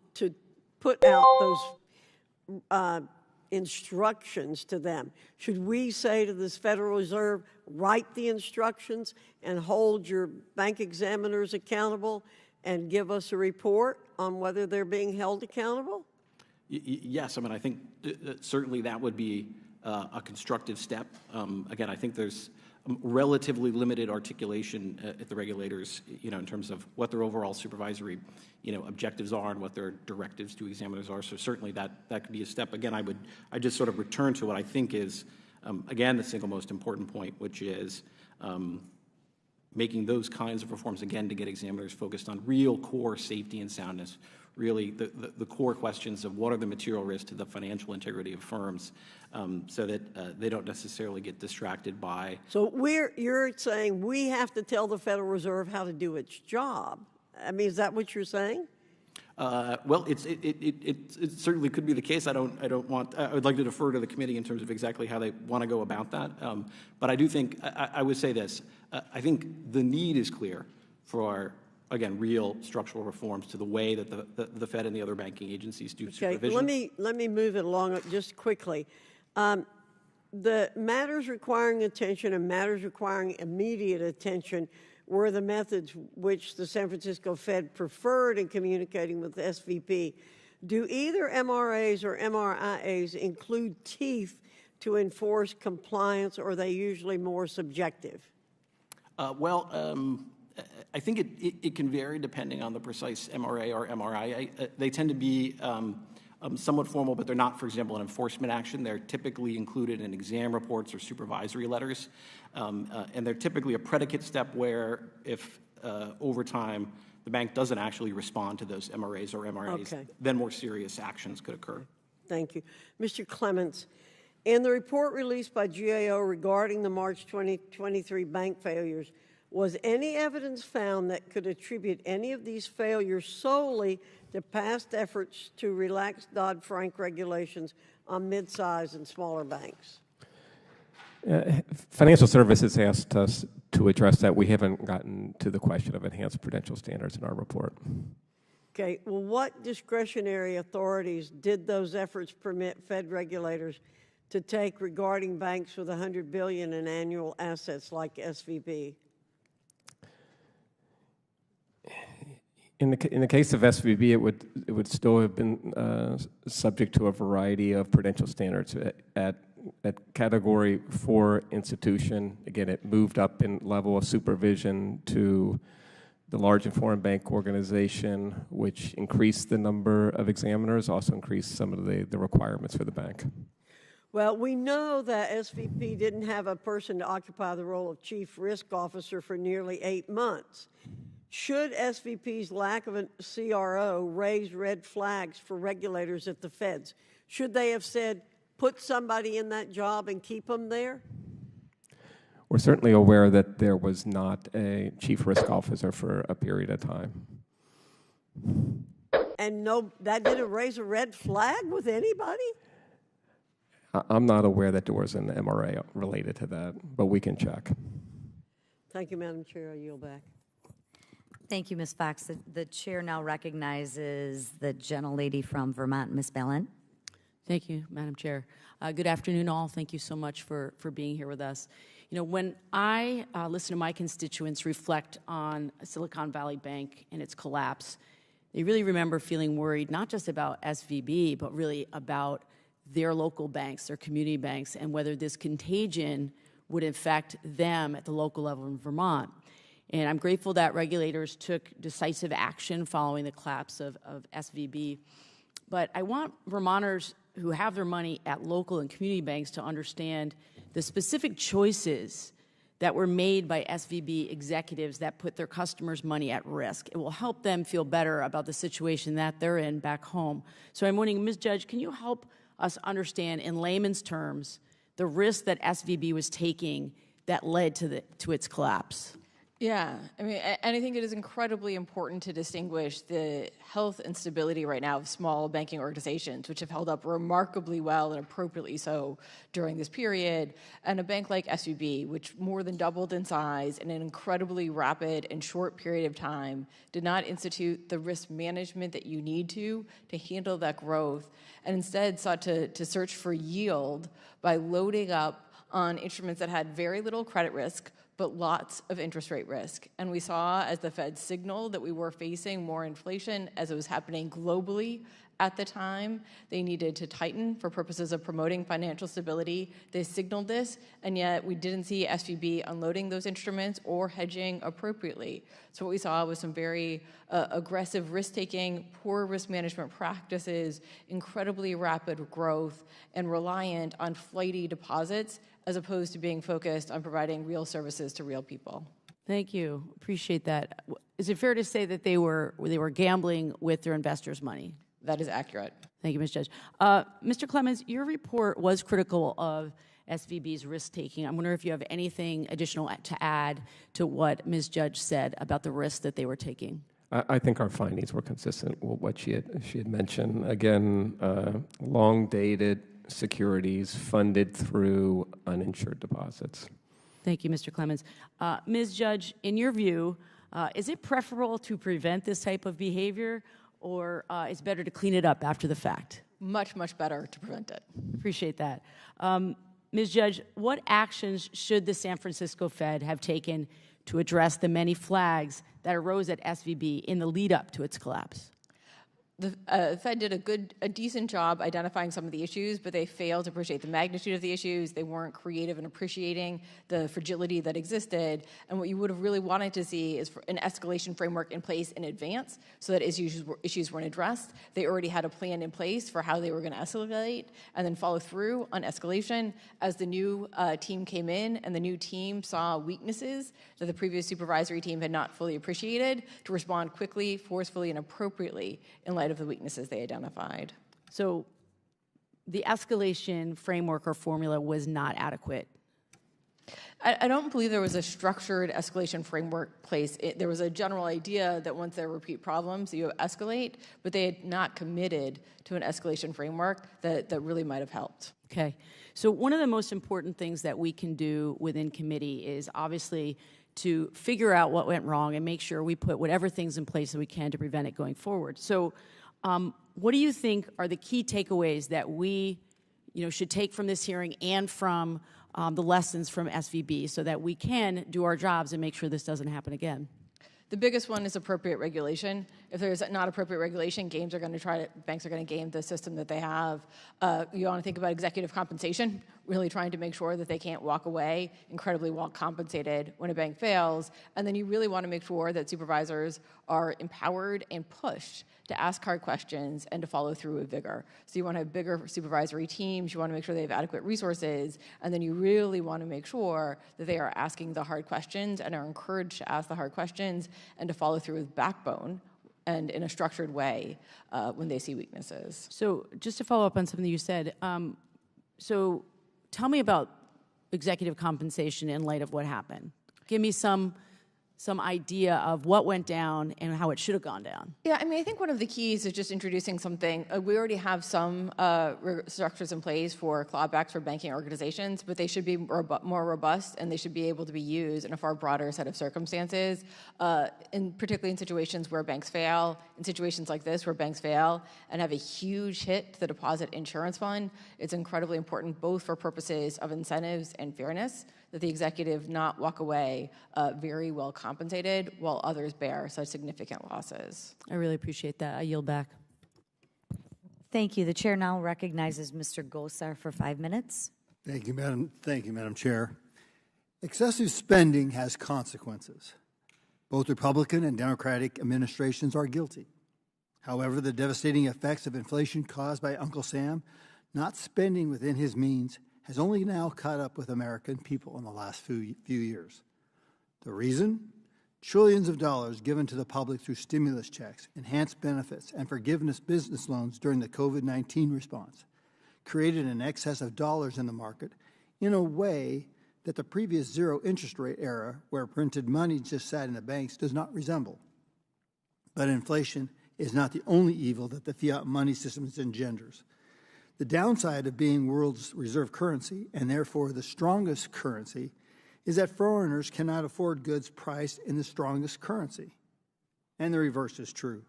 put out those instructions to them. Should we say to this Federal Reserve, write the instructions and hold your bank examiners accountable and give us a report on whether they're being held accountable? Yes, I think certainly that would be a constructive step. Again, I think there's relatively limited articulation at the regulators, in terms of what their overall supervisory, objectives are and what their directives to examiners are. So certainly that could be a step. Again, I just sort of return to what I think is, again, the single most important point, which is making those kinds of reforms, again, to get examiners focused on real core safety and soundness, really the core questions of what are the material risks to the financial integrity of firms, so that they don't necessarily get distracted by. So you're saying we have to tell the Federal Reserve how to do its job. I mean, is that what you're saying? Well, it certainly could be the case. I would like to defer to the committee in terms of exactly how they want to go about that. But I do think, I would say this, I think the need is clear for, again, real structural reforms to the way that the Fed and the other banking agencies do supervision. Let me move it along just quickly. The matters requiring attention and matters requiring immediate attention were the methods which the San Francisco Fed preferred in communicating with the SVB. Do either MRAs or MRIAs include teeth to enforce compliance, or are they usually more subjective? I think it can vary depending on the precise MRA or MRI. They tend to be somewhat formal, but they're not, for example, an enforcement action. They're typically included in exam reports or supervisory letters. And they're typically a predicate step where if over time the bank doesn't actually respond to those MRAs or MRAs, then more serious actions could occur. Thank you. Mr. Clements, in the report released by GAO regarding the March 2023 bank failures, was any evidence found that could attribute any of these failures solely to past efforts to relax Dodd-Frank regulations on mid-sized and smaller banks? Financial Services asked us to address that. We haven't gotten to the question of enhanced prudential standards in our report. Okay, well, what discretionary authorities did those efforts permit Fed regulators to take regarding banks with $100 billion in annual assets like SVB? In the case of SVB, it would still have been subject to a variety of prudential standards. At Category 4 institution, again, it moved up in level of supervision to the large and foreign bank organization, which increased the number of examiners, also increased some of the requirements for the bank. Well, we know that SVP didn't have a person to occupy the role of chief risk officer for nearly 8 months. Should SVP's lack of a CRO raise red flags for regulators at the Feds? Should they have said, put somebody in that job and keep them there? We're certainly aware that there was not a chief risk officer for a period of time. And no, that didn't raise a red flag with anybody? I'm not aware that there was an MRA related to that, but we can check. Thank you, Madam Chair. I yield back. Thank you, Ms. Fox. The chair now recognizes the gentlelady from Vermont, Ms. Bellin. Thank you, Madam Chair. Good afternoon, all. Thank you so much for being here with us. You know, when I listen to my constituents reflect on Silicon Valley Bank and its collapse, they really remember feeling worried not just about SVB, but really about their local banks, their community banks, and whether this contagion would affect them at the local level in Vermont. And I'm grateful that regulators took decisive action following the collapse of SVB. But I want Vermonters who have their money at local and community banks to understand the specific choices that were made by SVB executives that put their customers' money at risk. It will help them feel better about the situation that they're in back home. So I'm wondering, Ms. Judge, can you help us understand in layman's terms the risk that SVB was taking that led to its collapse? Yeah, I mean, and I think it is incredibly important to distinguish the health and stability right now of small banking organizations, which have held up remarkably well and appropriately so during this period, and a bank like SVB, which more than doubled in size in an incredibly rapid and short period of time, did not institute the risk management that you need to handle that growth, and instead sought to search for yield by loading up on instruments that had very little credit risk, but lots of interest rate risk. And we saw as the Fed signaled that we were facing more inflation as it was happening globally At the time, they needed to tighten for purposes of promoting financial stability. They signaled this, and yet we didn't see SVB unloading those instruments or hedging appropriately. So what we saw was some very aggressive risk-taking, poor risk management practices, incredibly rapid growth, and reliant on flighty deposits as opposed to being focused on providing real services to real people. Thank you. Appreciate that. Is it fair to say that they were gambling with their investors' money? That is accurate. Thank you, Ms. Judge. Mr. Clemens, your report was critical of SVB's risk-taking. I'm wondering if you have anything additional to add to what Ms. Judge said about the risk that they were taking. I think our findings were consistent with what she had mentioned. Again, long-dated securities funded through uninsured deposits. Thank you, Mr. Clemens. Ms. Judge, in your view, is it preferable to prevent this type of behavior, or it's better to clean it up after the fact? Much, much better to prevent it. Appreciate that. Ms. Judge, what actions should the San Francisco Fed have taken to address the many flags that arose at SVB in the lead up to its collapse? The Fed did a decent job identifying some of the issues, but they failed to appreciate the magnitude of the issues. They weren't creative in appreciating the fragility that existed. And what you would have really wanted to see is an escalation framework in place in advance so that issues weren't addressed. They already had a plan in place for how they were going to escalate and then follow through on escalation. As the new team came in and the new team saw weaknesses that the previous supervisory team had not fully appreciated, to respond quickly, forcefully, and appropriately in light of the weaknesses they identified. So the escalation framework or formula was not adequate. I don't believe there was a structured escalation framework place. There was a general idea that once there were repeat problems, you escalate, but they had not committed to an escalation framework that really might have helped. Okay. So one of the most important things that we can do within committee is obviously to figure out what went wrong and make sure we put whatever things in place that we can to prevent it going forward. So what do you think are the key takeaways that we should take from this hearing and from the lessons from SVB so that we can do our jobs and make sure this doesn't happen again? The biggest one is appropriate regulation. If there's not appropriate regulation, banks are going to game the system that they have. You want to think about executive compensation, really trying to make sure that they can't walk away incredibly well compensated when a bank fails. And then you really want to make sure that supervisors are empowered and pushed to ask hard questions and to follow through with vigor. So you want to have bigger supervisory teams, you want to make sure they have adequate resources, and then you really want to make sure that they are asking the hard questions and are encouraged to ask the hard questions and to follow through with backbone and in a structured way when they see weaknesses. So just to follow up on something you said, so tell me about executive compensation in light of what happened. Give me some idea of what went down and how it should have gone down. Yeah, I think one of the keys is just introducing something. We already have some structures in place for clawbacks for banking organizations, but they should be more robust and they should be able to be used in a far broader set of circumstances, particularly in situations where banks fail, in situations like this where banks fail and have a huge hit to the deposit insurance fund. It's incredibly important both for purposes of incentives and fairness that the executive not walk away very well compensated while others bear such significant losses. I really appreciate that. I yield back. Thank you. The chair now recognizes Mr. Gosar for 5 minutes. Thank you, Madam Chair. Excessive spending has consequences. Both Republican and Democratic administrations are guilty. However, the devastating effects of inflation caused by Uncle Sam not spending within his means has only now caught up with American people in the last few years. The reason? Trillions of dollars given to the public through stimulus checks, enhanced benefits, and forgiveness business loans during the COVID-19 response created an excess of dollars in the market in a way that the previous zero interest rate era, where printed money just sat in the banks, does not resemble. But inflation is not the only evil that the fiat money system engenders. The downside of being world's reserve currency, and therefore the strongest currency, is that foreigners cannot afford goods priced in the strongest currency. And the reverse is true.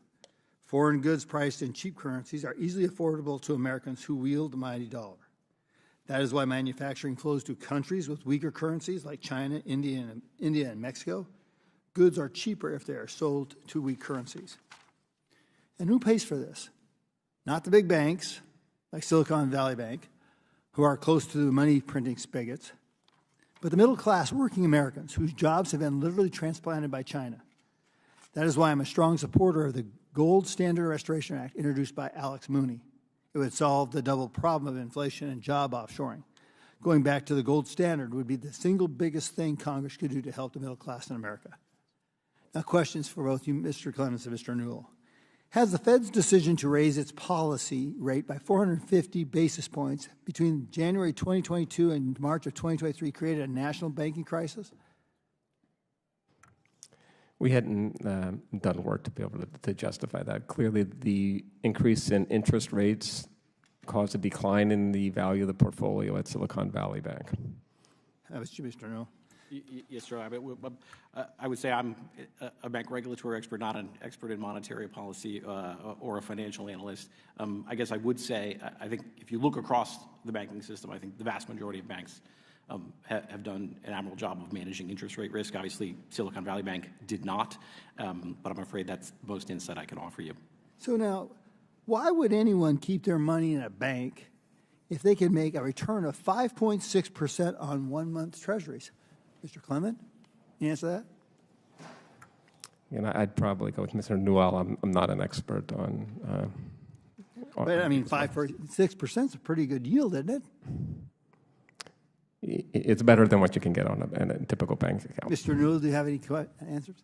Foreign goods priced in cheap currencies are easily affordable to Americans who wield the mighty dollar. That is why manufacturing flows to countries with weaker currencies like China, India, and Mexico. Goods are cheaper if they are sold to weak currencies. And who pays for this? Not the big banks, like Silicon Valley Bank, who are close to the money printing spigots, but the middle class working Americans whose jobs have been literally transplanted by China. That is why I'm a strong supporter of the Gold Standard Restoration Act introduced by Alex Mooney. It would solve the double problem of inflation and job offshoring. Going back to the gold standard would be the single biggest thing Congress could do to help the middle class in America. Now, questions for both you, Mr. Clements and Mr. Newell. Has the Fed's decision to raise its policy rate by 450 basis points between January 2022 and March of 2023 created a national banking crisis? We hadn't done work to be able to justify that. Clearly, the increase in interest rates caused a decline in the value of the portfolio at Silicon Valley Bank. That was you, Mr. Newell. Yes, sir. I would say I'm a bank regulatory expert, not an expert in monetary policy or a financial analyst. I guess I would say, I think if you look across the banking system, I think the vast majority of banks have done an admirable job of managing interest rate risk. Obviously, Silicon Valley Bank did not, but I'm afraid that's the most insight I can offer you. So now, why would anyone keep their money in a bank if they can make a return of 5.6% on 1 month treasuries? Mr. Clement, you answer that? And I'd probably go with Mr. Newell. I'm not an expert on. But I mean, 6% is a pretty good yield, isn't it? It's better than what you can get on a typical bank account. Mr. Newell, do you have any answers?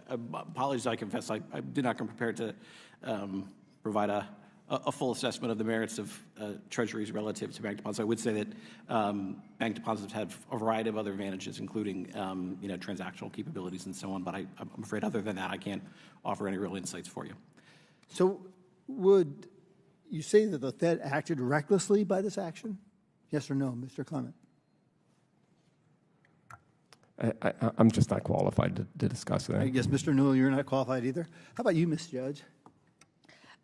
Apologies, I confess I did not come prepared to provide a full assessment of the merits of treasuries relative to bank deposits. I would say that bank deposits have a variety of other advantages, including transactional capabilities and so on. But I'm afraid, other than that, I can't offer any real insights for you. So, would you say that the Fed acted recklessly by this action? Yes or no, Mr. Clement? I'm just not qualified to discuss that. I guess, Mr. Newell, you're not qualified either. How about you, Ms. Judge?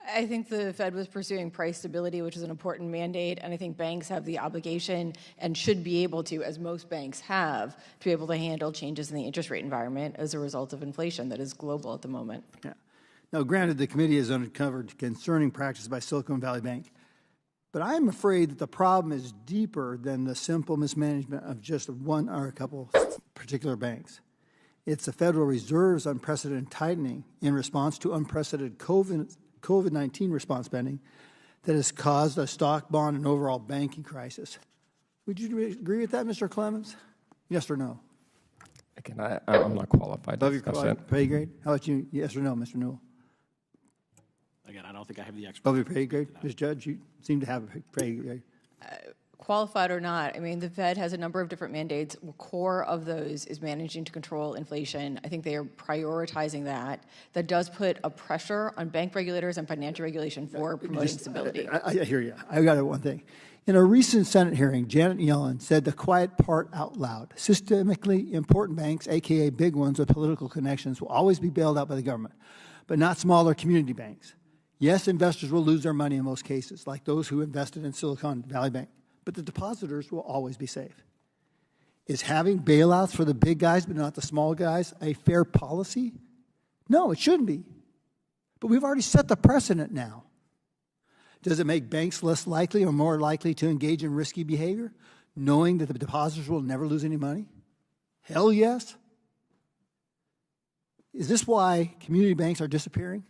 I think the Fed was pursuing price stability, which is an important mandate, and I think banks have the obligation and should be able to, as most banks have, to be able to handle changes in the interest rate environment as a result of inflation that is global at the moment. Yeah. Now, granted, the committee has uncovered concerning practices by Silicon Valley Bank, but I'm afraid that the problem is deeper than the simple mismanagement of just one or a couple particular banks. It's the Federal Reserve's unprecedented tightening in response to unprecedented COVID-19 response spending that has caused a stock, bond, and overall banking crisis. Would you agree with that, Mr. Clements? Yes or no? Again, I'm not qualified to discuss that. Pay grade? How about you? Yes or no, Mr. Newell? Again, I don't think I have the expertise. Above your pay grade? Ms. Judge, you seem to have a pay grade. Qualified or not, I mean, the Fed has a number of different mandates. The core of those is managing to control inflation. I think they are prioritizing that. That does put a pressure on bank regulators and financial regulation for promoting stability. I hear you. I got one thing. In a recent Senate hearing, Janet Yellen said the quiet part out loud. Systemically important banks, a.k.a. big ones with political connections, will always be bailed out by the government, but not smaller community banks. Yes, investors will lose their money in most cases, like those who invested in Silicon Valley Bank, but the depositors will always be safe. Is having bailouts for the big guys but not the small guys a fair policy? No, it shouldn't be. But we've already set the precedent now. Does it make banks less likely or more likely to engage in risky behavior, knowing that the depositors will never lose any money? Hell yes. Is this why community banks are disappearing?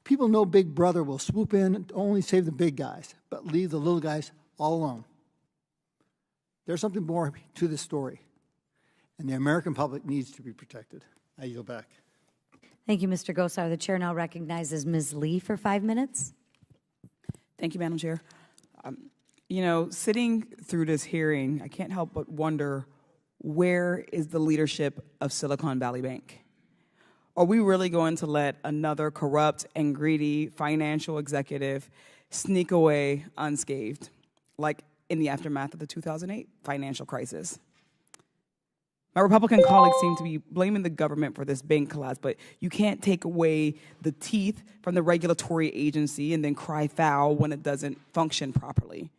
People know Big Brother will swoop in and only save the big guys, but leave the little guys all alone. There's something more to this story, and the American public needs to be protected. I yield back. Thank you, Mr. Gosar. The chair now recognizes Ms. Lee for 5 minutes. Thank you, Madam Chair. Sitting through this hearing, I can't help but wonder, where is the leadership of Silicon Valley Bank? Are we really going to let another corrupt and greedy financial executive sneak away unscathed, like in the aftermath of the 2008 financial crisis? My Republican colleagues seem to be blaming the government for this bank collapse, but you can't take away the teeth from the regulatory agency and then cry foul when it doesn't function properly.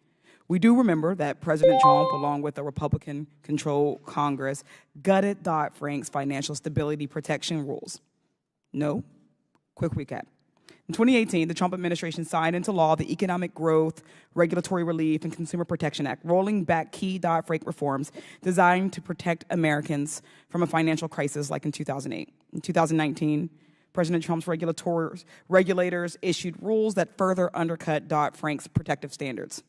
We do remember that President Trump, along with a Republican-controlled Congress, gutted Dodd-Frank's financial stability protection rules. No? Quick recap. In 2018, the Trump administration signed into law the Economic Growth, Regulatory Relief, and Consumer Protection Act, rolling back key Dodd-Frank reforms designed to protect Americans from a financial crisis like in 2008. In 2019, President Trump's regulators issued rules that further undercut Dodd-Frank's protective standards.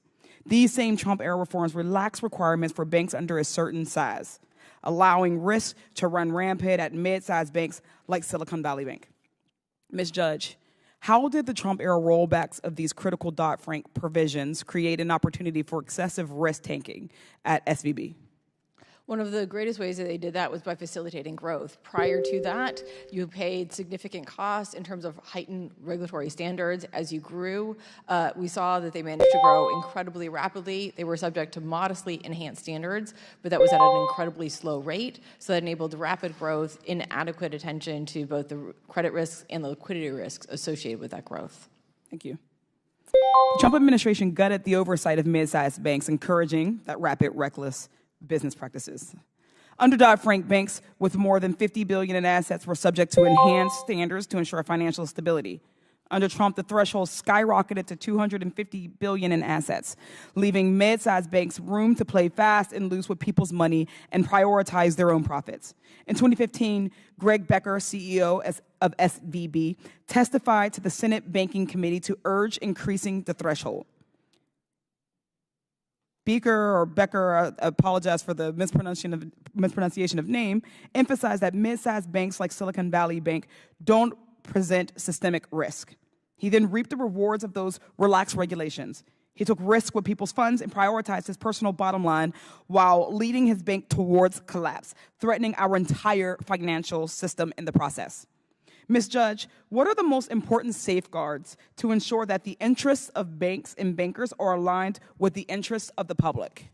These same Trump-era reforms relax requirements for banks under a certain size, allowing risk to run rampant at mid-sized banks like Silicon Valley Bank. Ms. Judge, how did the Trump-era rollbacks of these critical Dodd-Frank provisions create an opportunity for excessive risk-taking at SVB? One of the greatest ways that they did that was by facilitating growth. Prior to that, you paid significant costs in terms of heightened regulatory standards. As you grew, we saw that they managed to grow incredibly rapidly. They were subject to modestly enhanced standards, but that was at an incredibly slow rate, so that enabled rapid growth, inadequate attention to both the credit risks and the liquidity risks associated with that growth. Thank you. The Trump administration gutted the oversight of mid-sized banks, encouraging that rapid, reckless business practices. Under Dodd-Frank, banks with more than $50 billion in assets were subject to enhanced standards to ensure financial stability. Under Trump, the threshold skyrocketed to $250 billion in assets, leaving mid-sized banks room to play fast and loose with people's money and prioritize their own profits. In 2015, Greg Becker, CEO of SVB, testified to the Senate Banking Committee to urge increasing the threshold. Becker, I apologize for the mispronunciation of name, emphasized that mid-sized banks like Silicon Valley Bank don't present systemic risk. He then reaped the rewards of those relaxed regulations. He took risks with people's funds and prioritized his personal bottom line while leading his bank towards collapse, threatening our entire financial system in the process. Ms. Judge, what are the most important safeguards to ensure that the interests of banks and bankers are aligned with the interests of the public?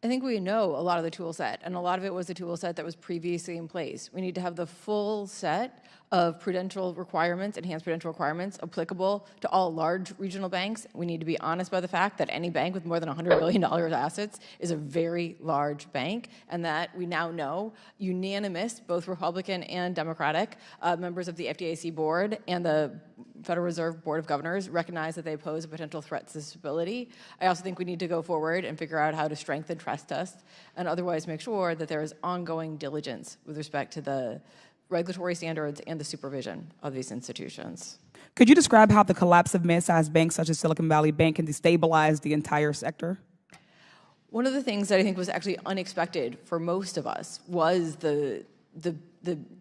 I think we know a lot of the tool set, and a lot of it was the tool set that was previously in place. We need to have the full set of prudential requirements, enhanced prudential requirements, applicable to all large regional banks. We need to be honest about the fact that any bank with more than $100 billion assets is a very large bank, and that we now know unanimous, both Republican and Democratic, members of the FDIC board and the Federal Reserve Board of Governors recognize that they pose a potential threat to stability. I also think we need to go forward and figure out how to strengthen stress tests and otherwise make sure that there is ongoing diligence with respect to the regulatory standards and the supervision of these institutions. Could you describe how the collapse of mid-sized banks such as Silicon Valley Bank can destabilize the entire sector? One of the things that I think was actually unexpected for most of us was the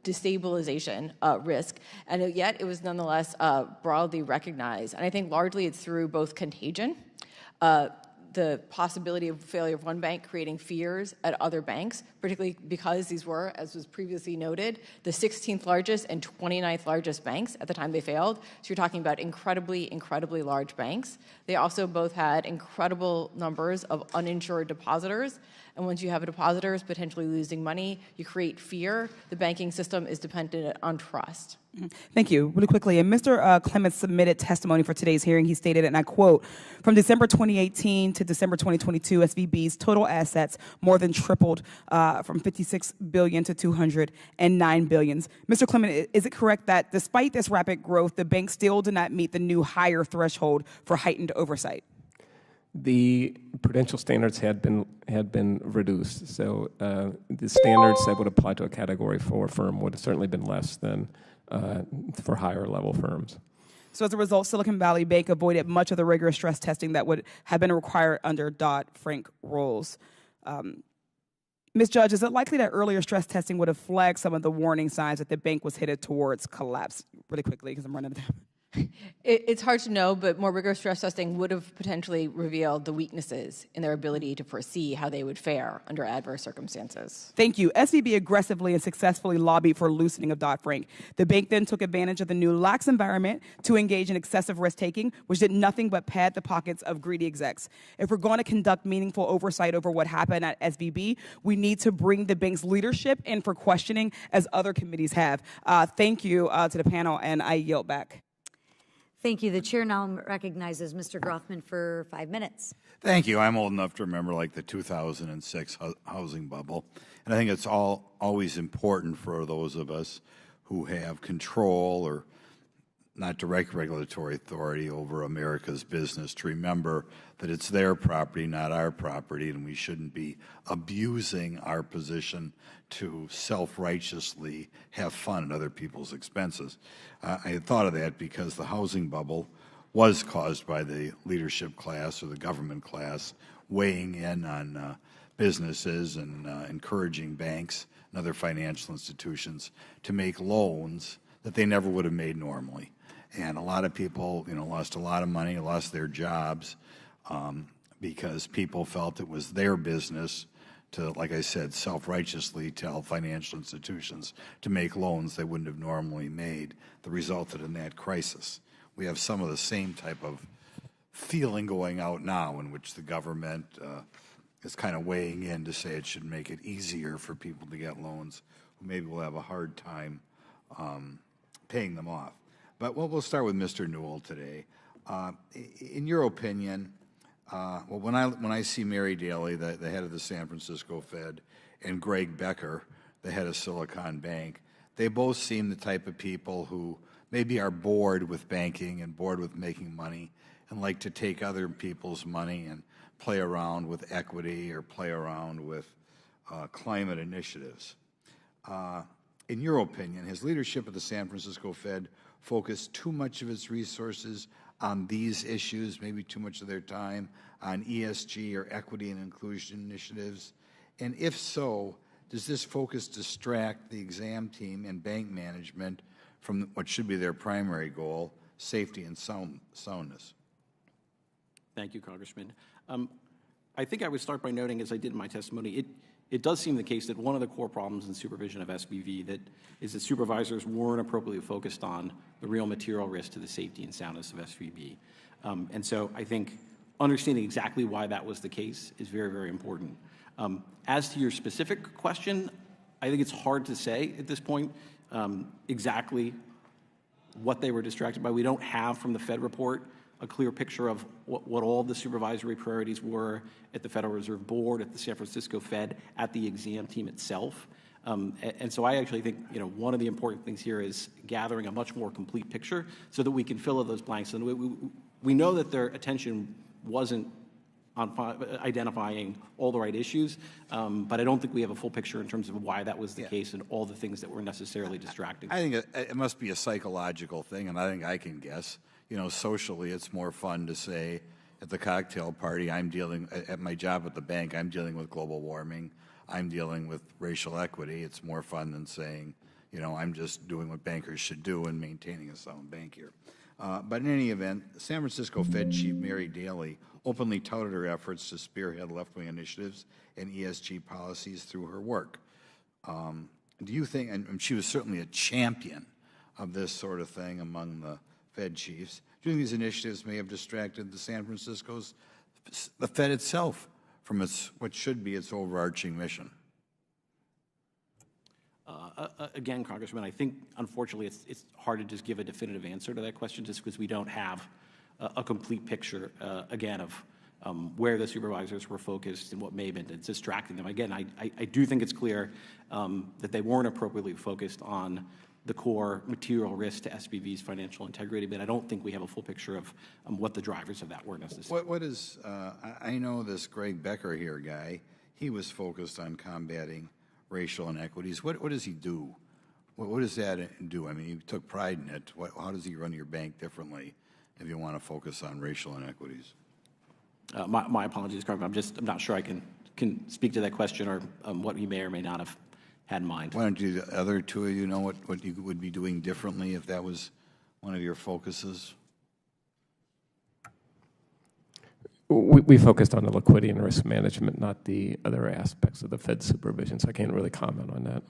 destabilization risk, and yet it was nonetheless broadly recognized. And I think largely it's through both contagion, the possibility of failure of one bank creating fears at other banks, particularly because these were, as was previously noted, the 16th largest and 29th largest banks at the time they failed. So you're talking about incredibly, incredibly large banks. They also both had incredible numbers of uninsured depositors. And once you have depositors potentially losing money, you create fear. The banking system is dependent on trust. Thank you. Really quickly, and Mr. Clements submitted testimony for today's hearing. He stated, and I quote, from December 2018 to December 2022, SVB's total assets more than tripled from $56 billion to $209 billion. Mr. Clement, is it correct that despite this rapid growth, the bank still did not meet the new higher threshold for heightened oversight? The prudential standards had been reduced, so the standards that would apply to a Category 4 firm would have certainly been less than for higher level firms. So as a result, Silicon Valley Bank avoided much of the rigorous stress testing that would have been required under Dodd-Frank rules. Ms. Judge, is it likely that earlier stress testing would have flagged some of the warning signs that the bank was headed towards collapse? Really quickly, because I'm running out of time. It's hard to know, but more rigorous stress testing would have potentially revealed the weaknesses in their ability to foresee how they would fare under adverse circumstances. Thank you. SVB aggressively and successfully lobbied for loosening of Dodd-Frank. The bank then took advantage of the new lax environment to engage in excessive risk-taking, which did nothing but pad the pockets of greedy execs. If we're going to conduct meaningful oversight over what happened at SVB, we need to bring the bank's leadership in for questioning, as other committees have. Thank you to the panel, and I yield back. Thank you. The chair now recognizes Mr. Grothman for 5 minutes. Thank you. I'm old enough to remember like the 2006 housing bubble. And I think it's always important for those of us who have control or not direct regulatory authority over America's business, to remember that it's their property, not our property, and we shouldn't be abusing our position to self-righteously have fun at other people's expenses. I had thought of that because the housing bubble was caused by the leadership class or the government class weighing in on businesses and encouraging banks and other financial institutions to make loans that they never would have made normally. And a lot of people, lost a lot of money, lost their jobs because people felt it was their business to, like I said, self-righteously tell financial institutions to make loans they wouldn't have normally made that resulted in that crisis. We have some of the same type of feeling going out now in which the government is kind of weighing in to say it should make it easier for people to get loans who maybe will have a hard time paying them off. But we'll start with Mr. Newell today. In your opinion, when I see Mary Daly, the head of the San Francisco Fed, and Greg Becker, the head of Silicon Bank, they both seem the type of people who maybe are bored with banking and bored with making money and like to take other people's money and play around with equity or play around with climate initiatives. In your opinion, has leadership of the San Francisco Fed focused too much of its resources on these issues, maybe too much of their time on ESG or equity and inclusion initiatives? And if so, does this focus distract the exam team and bank management from what should be their primary goal, safety and soundness? Thank you, Congressman. I think I would start by noting, as I did in my testimony, it does seem the case that one of the core problems in supervision of SVB is that supervisors weren't appropriately focused on the real material risk to the safety and soundness of SVB. And so I think understanding exactly why that was the case is very, very important. As to your specific question, I think it's hard to say at this point exactly what they were distracted by. We don't have from the Fed report a clear picture of what all the supervisory priorities were at the Federal Reserve Board, at the San Francisco Fed, at the exam team itself. And so I actually think one of the important things here is gathering a much more complete picture so that we can fill in those blanks. And we know that their attention wasn't on identifying all the right issues, but I don't think we have a full picture in terms of why that was the case and all the things that were necessarily distracting. I think it must be a psychological thing, and I think I can guess. Socially, it's more fun to say at the cocktail party, at my job at the bank, I'm dealing with global warming, I'm dealing with racial equity. It's more fun than saying, I'm just doing what bankers should do and maintaining a sound bank here. But in any event, San Francisco Fed Chief Mary Daly openly touted her efforts to spearhead left-wing initiatives and ESG policies through her work. Do you think, and she was certainly a champion of this sort of thing among the Fed chiefs, do you think these initiatives may have distracted the Fed itself from what should be its overarching mission? Again, Congressman, I think, unfortunately, it's hard to just give a definitive answer to that question just because we don't have a complete picture, again, of where the supervisors were focused and what may have been distracting them. Again, I do think it's clear that they weren't appropriately focused on the core material risk to SVB's financial integrity, but I don't think we have a full picture of what the drivers of that were necessarily. What is, I know this Greg Becker here guy, he was focused on combating racial inequities. What does he do? What does that do? I mean, he took pride in it. How does he run your bank differently if you want to focus on racial inequities? My apologies, Congressman. I'm not sure I can speak to that question or what he may or may not have had in mind. Why don't the other two of you know what you would be doing differently if that was one of your focuses? We focused on the liquidity and risk management, not the other aspects of the Fed supervision, so I can't really comment on that.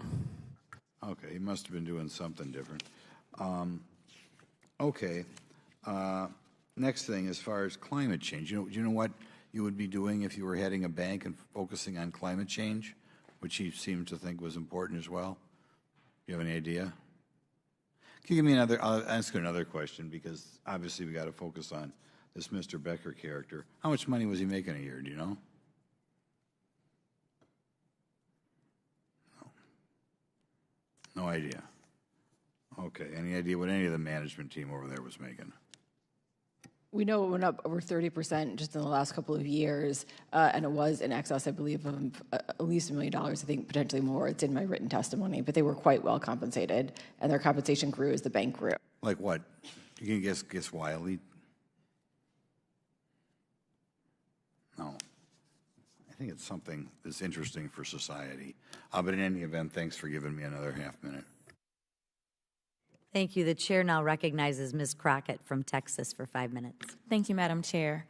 Okay, he must have been doing something different. Okay, next thing, as far as climate change, do you know what you would be doing if you were heading a bank and focusing on climate change, which he seemed to think was important as well? Do you have any idea? Can you give me I'll ask you another question, because obviously we got to focus on this Mr. Becker character. How much money was he making a year, do you know? No idea. Okay, any idea what any of the management team over there was making? We know it went up over 30% just in the last couple of years, and it was in excess, I believe, of at least $1 million, I think potentially more. It's in my written testimony, but they were quite well compensated, and their compensation grew as the bank grew. Like what? You can guess wildly? No. I think it's something that's interesting for society. But in any event, thanks for giving me another half minute. Thank you. The chair now recognizes Ms. Crockett from Texas for 5 minutes. Thank you, Madam Chair.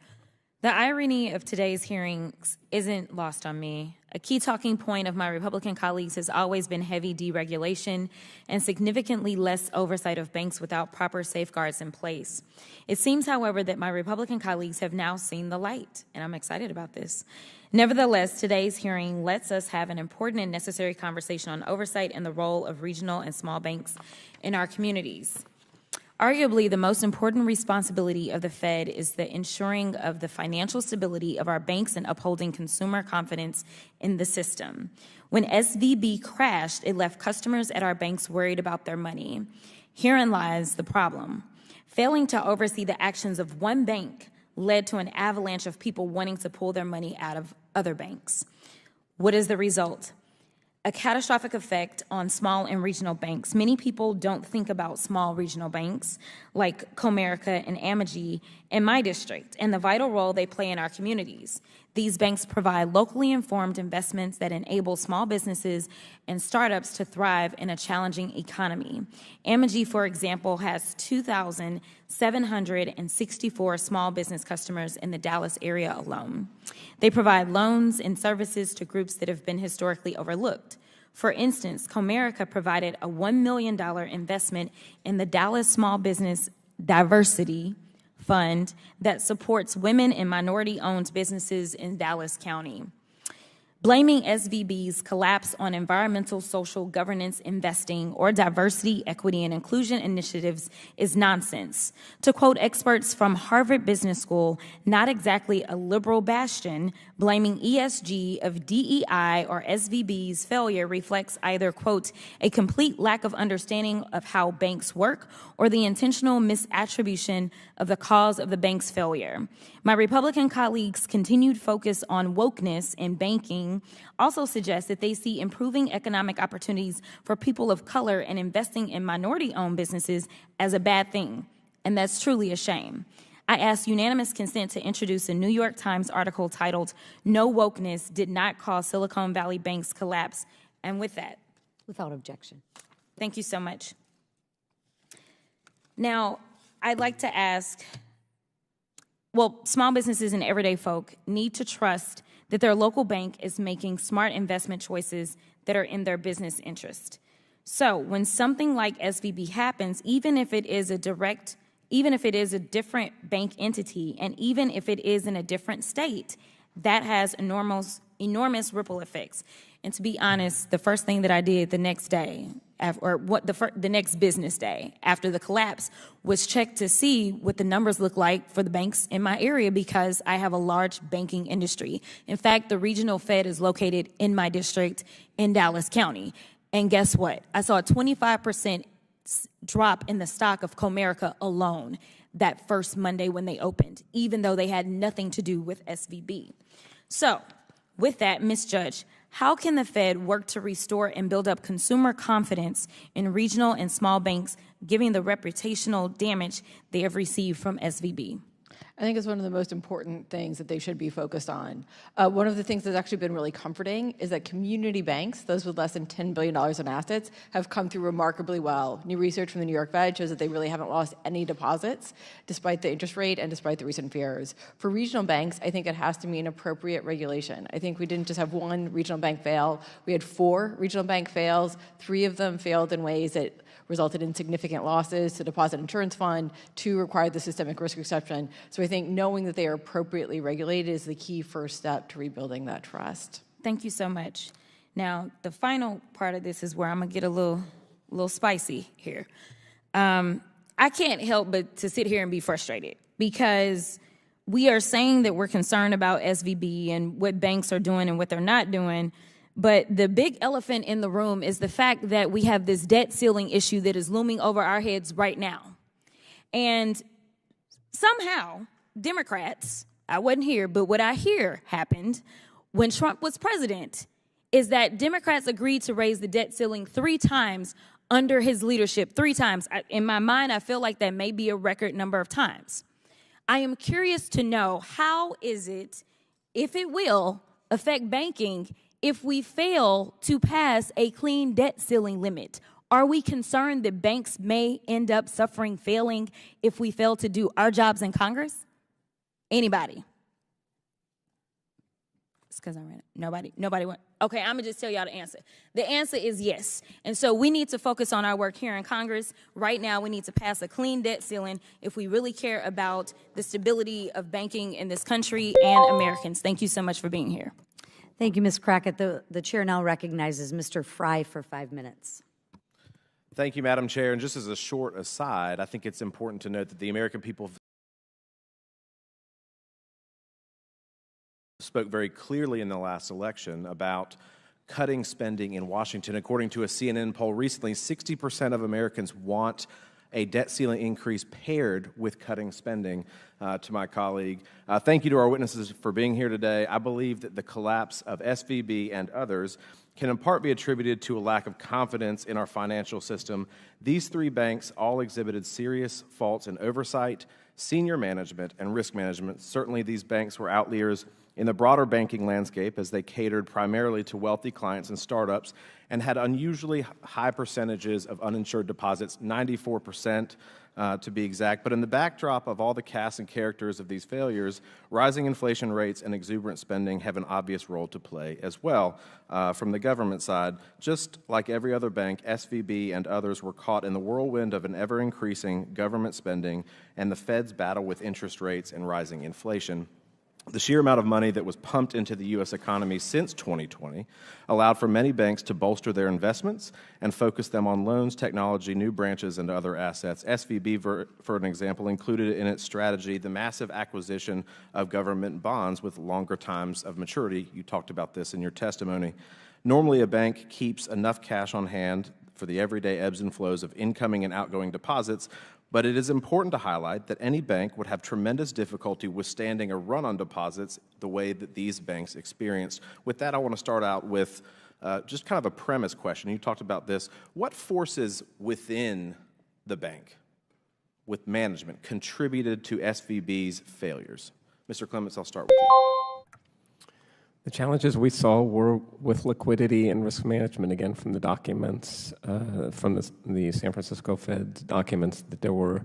The irony of today's hearings isn't lost on me. A key talking point of my Republican colleagues has always been heavy deregulation and significantly less oversight of banks without proper safeguards in place. It seems, however, that my Republican colleagues have now seen the light, and I'm excited about this. Nevertheless, today's hearing lets us have an important and necessary conversation on oversight and the role of regional and small banks in our communities. Arguably, the most important responsibility of the Fed is the ensuring of the financial stability of our banks and upholding consumer confidence in the system. When SVB crashed, it left customers at our banks worried about their money. Herein lies the problem. Failing to oversee the actions of one bank led to an avalanche of people wanting to pull their money out of other banks. What is the result? A catastrophic effect on small and regional banks. Many people don't think about small regional banks like Comerica and Amegy in my district and the vital role they play in our communities. These banks provide locally informed investments that enable small businesses and startups to thrive in a challenging economy. Amegy, for example, has 2,764 small business customers in the Dallas area alone. They provide loans and services to groups that have been historically overlooked. For instance, Comerica provided a $1 million investment in the Dallas Small Business Diversity Fund that supports women and minority-owned businesses in Dallas County. Blaming SVB's collapse on environmental, social, governance, investing, or diversity, equity, and inclusion initiatives is nonsense. To quote experts from Harvard Business School, not exactly a liberal bastion, blaming ESG of DEI or SVB's failure reflects either, quote, a complete lack of understanding of how banks work or the intentional misattribution of the cause of the bank's failure. My Republican colleagues' continued focus on wokeness in banking also suggests that they see improving economic opportunities for people of color and investing in minority-owned businesses as a bad thing, and that's truly a shame. I asked unanimous consent to introduce a New York Times article titled, "No Wokeness Did Not Cause Silicon Valley Bank's Collapse," and with that. Without objection. Thank you so much. Now, I'd like to ask, small businesses and everyday folk need to trust that their local bank is making smart investment choices that are in their business interest. So when something like SVB happens, even if it is a different bank entity, and even if it is in a different state, that has enormous ripple effects. And to be honest, the first thing that I did the next day, the next business day after the collapse, was check to see what the numbers look like for the banks in my area because I have a large banking industry. In fact, the regional Fed is located in my district in Dallas County. And guess what? I saw a 25% drop in the stock of Comerica alone that first Monday when they opened, even though they had nothing to do with SVB. So, with that, Ms. Judge, how can the Fed work to restore and build up consumer confidence in regional and small banks, given the reputational damage they have received from SVB? I think it's one of the most important things that they should be focused on. One of the things that's actually been really comforting is that community banks, those with less than $10 billion in assets, have come through remarkably well. New research from the New York Fed shows that they really haven't lost any deposits, despite the interest rate and despite the recent fears. For regional banks, I think it has to mean appropriate regulation. I think we didn't just have one regional bank fail. We had 4 regional bank fails. 3 of them failed in ways that resulted in significant losses to Deposit Insurance Fund. 2 required the systemic risk exception. So I think knowing that they are appropriately regulated is the key first step to rebuilding that trust. Thank you so much. Now, the final part of this is where I'm going to get a little spicy here. I can't help but to sit here and be frustrated because we are saying that we're concerned about SVB and what banks are doing and what they're not doing, But the big elephant in the room is the fact that we have this debt ceiling issue that is looming over our heads right now. And somehow, Democrats, I wasn't here, but what I hear happened when Trump was president is that Democrats agreed to raise the debt ceiling 3 times under his leadership, 3 times. In my mind, I feel like that may be a record number of times. I am curious to know, how is it, if it will, affect banking if we fail to pass a clean debt ceiling limit? Are we concerned that banks may end up suffering failing if we fail to do our jobs in Congress? Anybody? It's because I ran it. Nobody went. Okay, I'm going to just tell y'all the answer. The answer is yes. And so we need to focus on our work here in Congress. Right now, we need to pass a clean debt ceiling if we really care about the stability of banking in this country and Americans. Thank you so much for being here. Thank you, Ms. Crockett. The chair now recognizes Mr. Fry for 5 minutes. Thank you, Madam Chair. And just as a short aside, I think it's important to note that the American people spoke very clearly in the last election about cutting spending in Washington. According to a CNN poll recently, 60% of Americans want a debt ceiling increase paired with cutting spending. To my colleague, thank you to our witnesses for being here today. I believe that the collapse of SVB and others can in part be attributed to a lack of confidence in our financial system. These 3 banks all exhibited serious faults in oversight, senior management, and risk management. Certainly these banks were outliers in the broader banking landscape as they catered primarily to wealthy clients and startups and had unusually high percentages of uninsured deposits, 94% to be exact. But in the backdrop of all the cast and characters of these failures, rising inflation rates and exuberant spending have an obvious role to play as well. From the government side, just like every other bank, SVB and others were caught in the whirlwind of an ever-increasing government spending and the Fed's battle with interest rates and rising inflation. The sheer amount of money that was pumped into the U.S. economy since 2020 allowed for many banks to bolster their investments and focus them on loans, technology, new branches, and other assets. SVB, for an example, included in its strategy the massive acquisition of government bonds with longer times of maturity. You talked about this in your testimony. Normally, a bank keeps enough cash on hand for the everyday ebbs and flows of incoming and outgoing deposits, but it is important to highlight that any bank would have tremendous difficulty withstanding a run on deposits the way that these banks experienced. With that, I want to start out with just kind of a premise question. You talked about this. What forces within the bank, with management, contributed to SVB's failures? Mr. Clements, I'll start with you. The challenges we saw were with liquidity and risk management, again, from the documents, from the San Francisco Fed's documents, that there were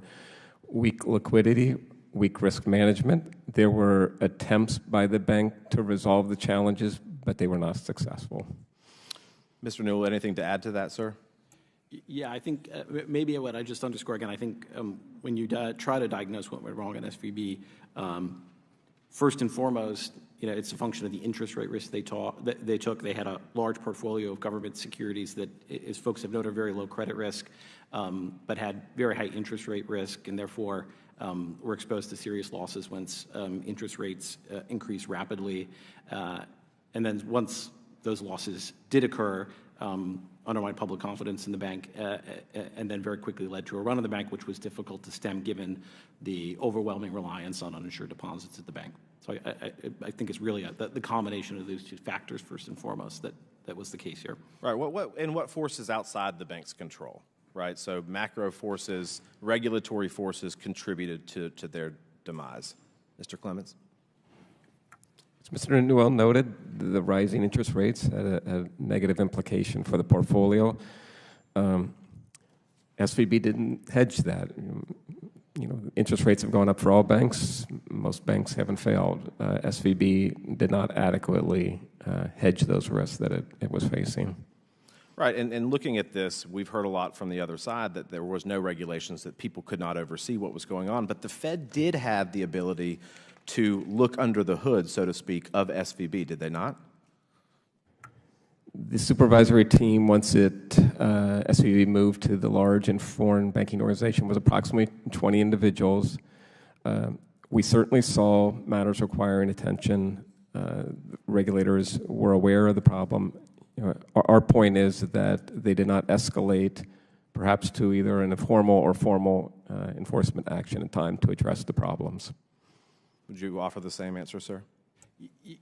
weak liquidity, weak risk management. There were attempts by the bank to resolve the challenges, but they were not successful. Mr. Newell, anything to add to that, sir? Yeah, I think maybe what I just underscore again, I think when you try to diagnose what went wrong at SVB, first and foremost, it's a function of the interest rate risk they took. They had a large portfolio of government securities that, as folks have noted, are very low credit risk, but had very high interest rate risk, and therefore were exposed to serious losses once interest rates increased rapidly. And then once those losses did occur, undermined public confidence in the bank, and then very quickly led to a run on the bank, which was difficult to stem given the overwhelming reliance on uninsured deposits at the bank. So I think it's really the combination of those 2 factors, first and foremost, that was the case here. Right. What forces outside the bank's control, right? So macro forces, regulatory forces contributed to their demise. Mr. Clements? As Mr. Newell noted, the rising interest rates had a negative implication for the portfolio. SVB didn't hedge that. Interest rates have gone up for all banks. Most banks haven't failed. SVB did not adequately hedge those risks that it was facing. Right, and looking at this, we've heard a lot from the other side that there was no regulations, that people could not oversee what was going on, but the Fed did have the ability to look under the hood, so to speak, of SVB, did they not? The supervisory team, once SVB moved to the large and foreign banking organization, was approximately 20 individuals. We certainly saw matters requiring attention. Regulators were aware of the problem. our point is that they did not escalate perhaps to either an informal or formal enforcement action in time to address the problems. Would you offer the same answer, sir?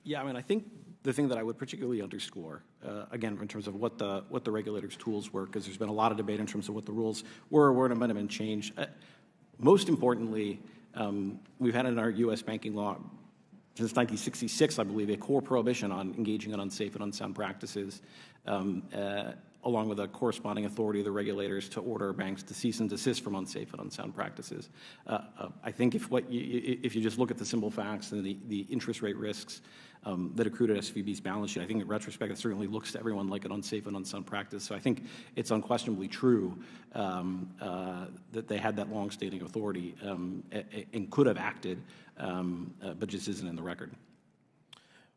Yeah, I mean, I think the thing that I would particularly underscore, again, in terms of what the regulators' tools were, because there's been a lot of debate in terms of what the rules were or weren't have been changed. Most importantly, we've had in our U.S. banking law since 1966, I believe, a core prohibition on engaging in unsafe and unsound practices, along with a corresponding authority of the regulators to order banks to cease and desist from unsafe and unsound practices. I think if you just look at the simple facts and the interest rate risks that accrued at SVB's balance sheet, I think in retrospect it certainly looks to everyone like an unsafe and unsound practice. So I think it's unquestionably true that they had that long-standing authority and could have acted, but just isn't in the record.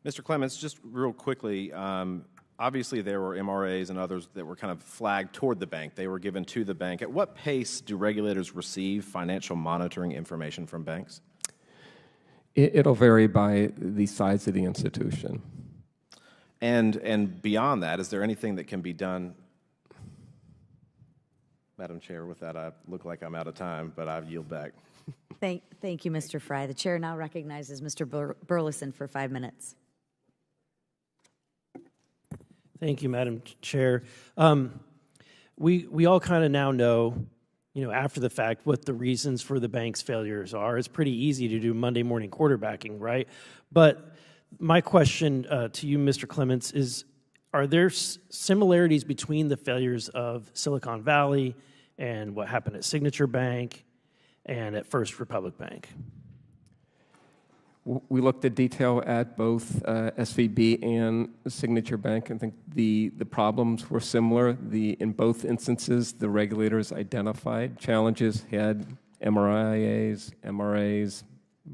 Mr. Clements, just real quickly, obviously there were MRAs and others that were kind of flagged toward the bank. They were given to the bank. At what pace do regulators receive financial monitoring information from banks? It'll vary by the size of the institution. And beyond that, is there anything that can be done? Madam Chair, with that, I look like I'm out of time, but I yield back. Thank you, Mr. Fry. The chair now recognizes Mr. Burleson for 5 minutes. Thank you, Madam Chair. We all kind of now know, after the fact, what the reasons for the bank's failures are. It's pretty easy to do Monday morning quarterbacking, right? But my question to you, Mr. Clements, is are there similarities between the failures of Silicon Valley and what happened at Signature Bank and at First Republic Bank? We looked at detail at both SVB and Signature Bank. I think the problems were similar. In both instances, the regulators identified challenges, had MRIAs, MRAs,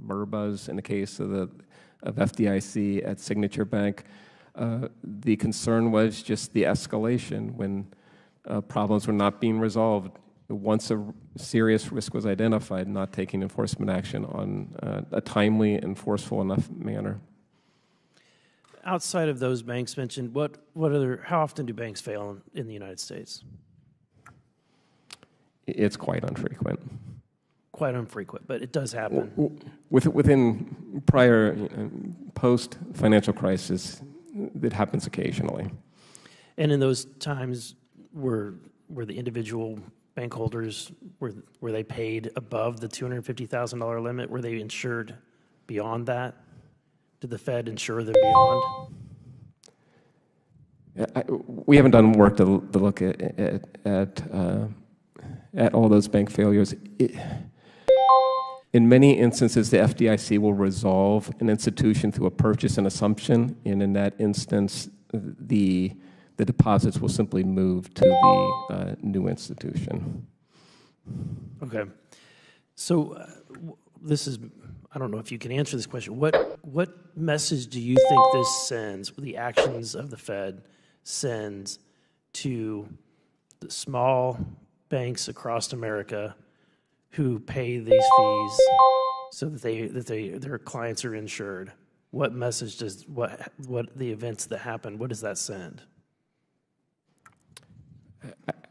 MRBAs in the case of FDIC at Signature Bank. The concern was just the escalation when problems were not being resolved. Once a serious risk was identified, not taking enforcement action on a timely and forceful enough manner. Outside of those banks mentioned, how often do banks fail in the United States? It's quite infrequent. Quite infrequent, but it does happen. Within prior, post-financial crisis, it happens occasionally. And in those times, were the individual bank holders, were they paid above the $250,000 limit? Were they insured beyond that? Did the Fed insure them beyond? We haven't done work to look at all those bank failures. In many instances, the FDIC will resolve an institution through a purchase and assumption, and in that instance, the deposits will simply move to the new institution. Okay. So this is, I don't know if you can answer this question. What message do you think this sends, the actions of the Fed sends to the small banks across America who pay these fees so that their clients are insured? What message does, what the events that happen, what does that send?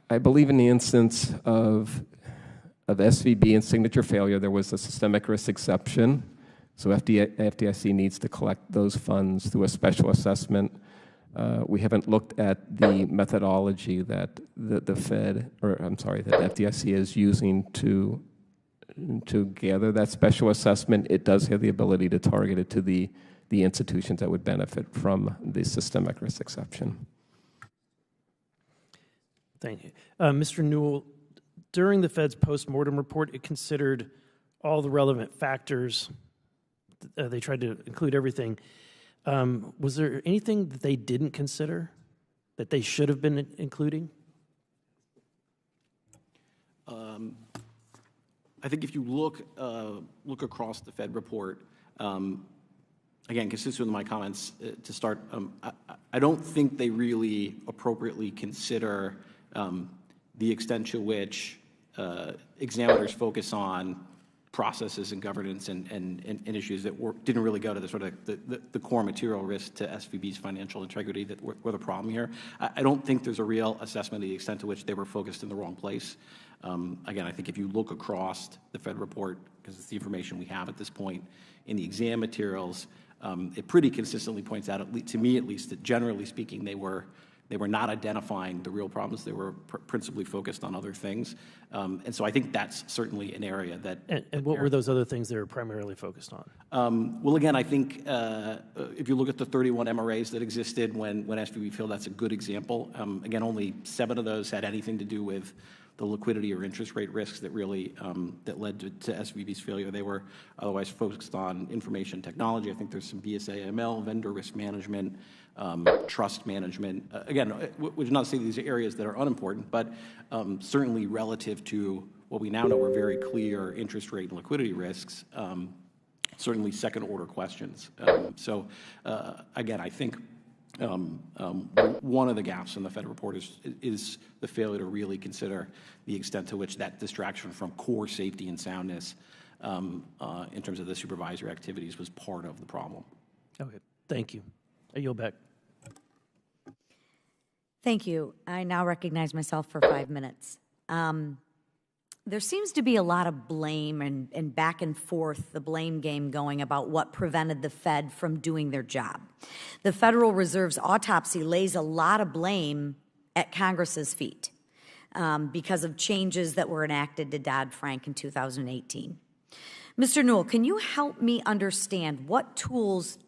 I believe in the instance of SVB and Signature failure, there was a systemic risk exception. So FDIC needs to collect those funds through a special assessment. We haven't looked at the methodology that that FDIC is using to gather that special assessment. It does have the ability to target it to the institutions that would benefit from the systemic risk exception. Thank you. Mr. Newell, during the Fed's post-mortem report, it considered all the relevant factors. They tried to include everything. Was there anything that they didn't consider that they should have been including? I think if you look across the Fed report, again, consistent with my comments to start, I don't think they really appropriately consider the extent to which examiners focus on processes and governance and issues that didn't really go to the sort of the core material risk to SVB's financial integrity that were the problem here. I don't think there's a real assessment of the extent to which they were focused in the wrong place. Again, I think if you look across the Fed report, because it's the information we have at this point, in the exam materials, it pretty consistently points out, to me at least, that generally speaking, they were not identifying the real problems. They were principally focused on other things. And so I think that's certainly an area that... And what were those other things they were primarily focused on? Well, again, I think if you look at the 31 MRAs that existed when SVB failed, that's a good example. Again, only 7 of those had anything to do with the liquidity or interest rate risks that really that led to SVB's failure. They were otherwise focused on information technology. I think there's some BSA/AML, vendor risk management, trust management. Again, which is not to say these are areas that are unimportant, but certainly relative to what we now know are very clear interest rate and liquidity risks, certainly second-order questions. So again, I think one of the gaps in the Fed report is the failure to really consider the extent to which that distraction from core safety and soundness in terms of the supervisory activities was part of the problem. Okay, thank you. I yield back. Thank you. I now recognize myself for 5 minutes. There seems to be a lot of blame and back and forth, the blame game going about what prevented the Fed from doing their job. The Federal Reserve's autopsy lays a lot of blame at Congress's feet because of changes that were enacted to Dodd-Frank in 2018. Mr. Newell, can you help me understand what tools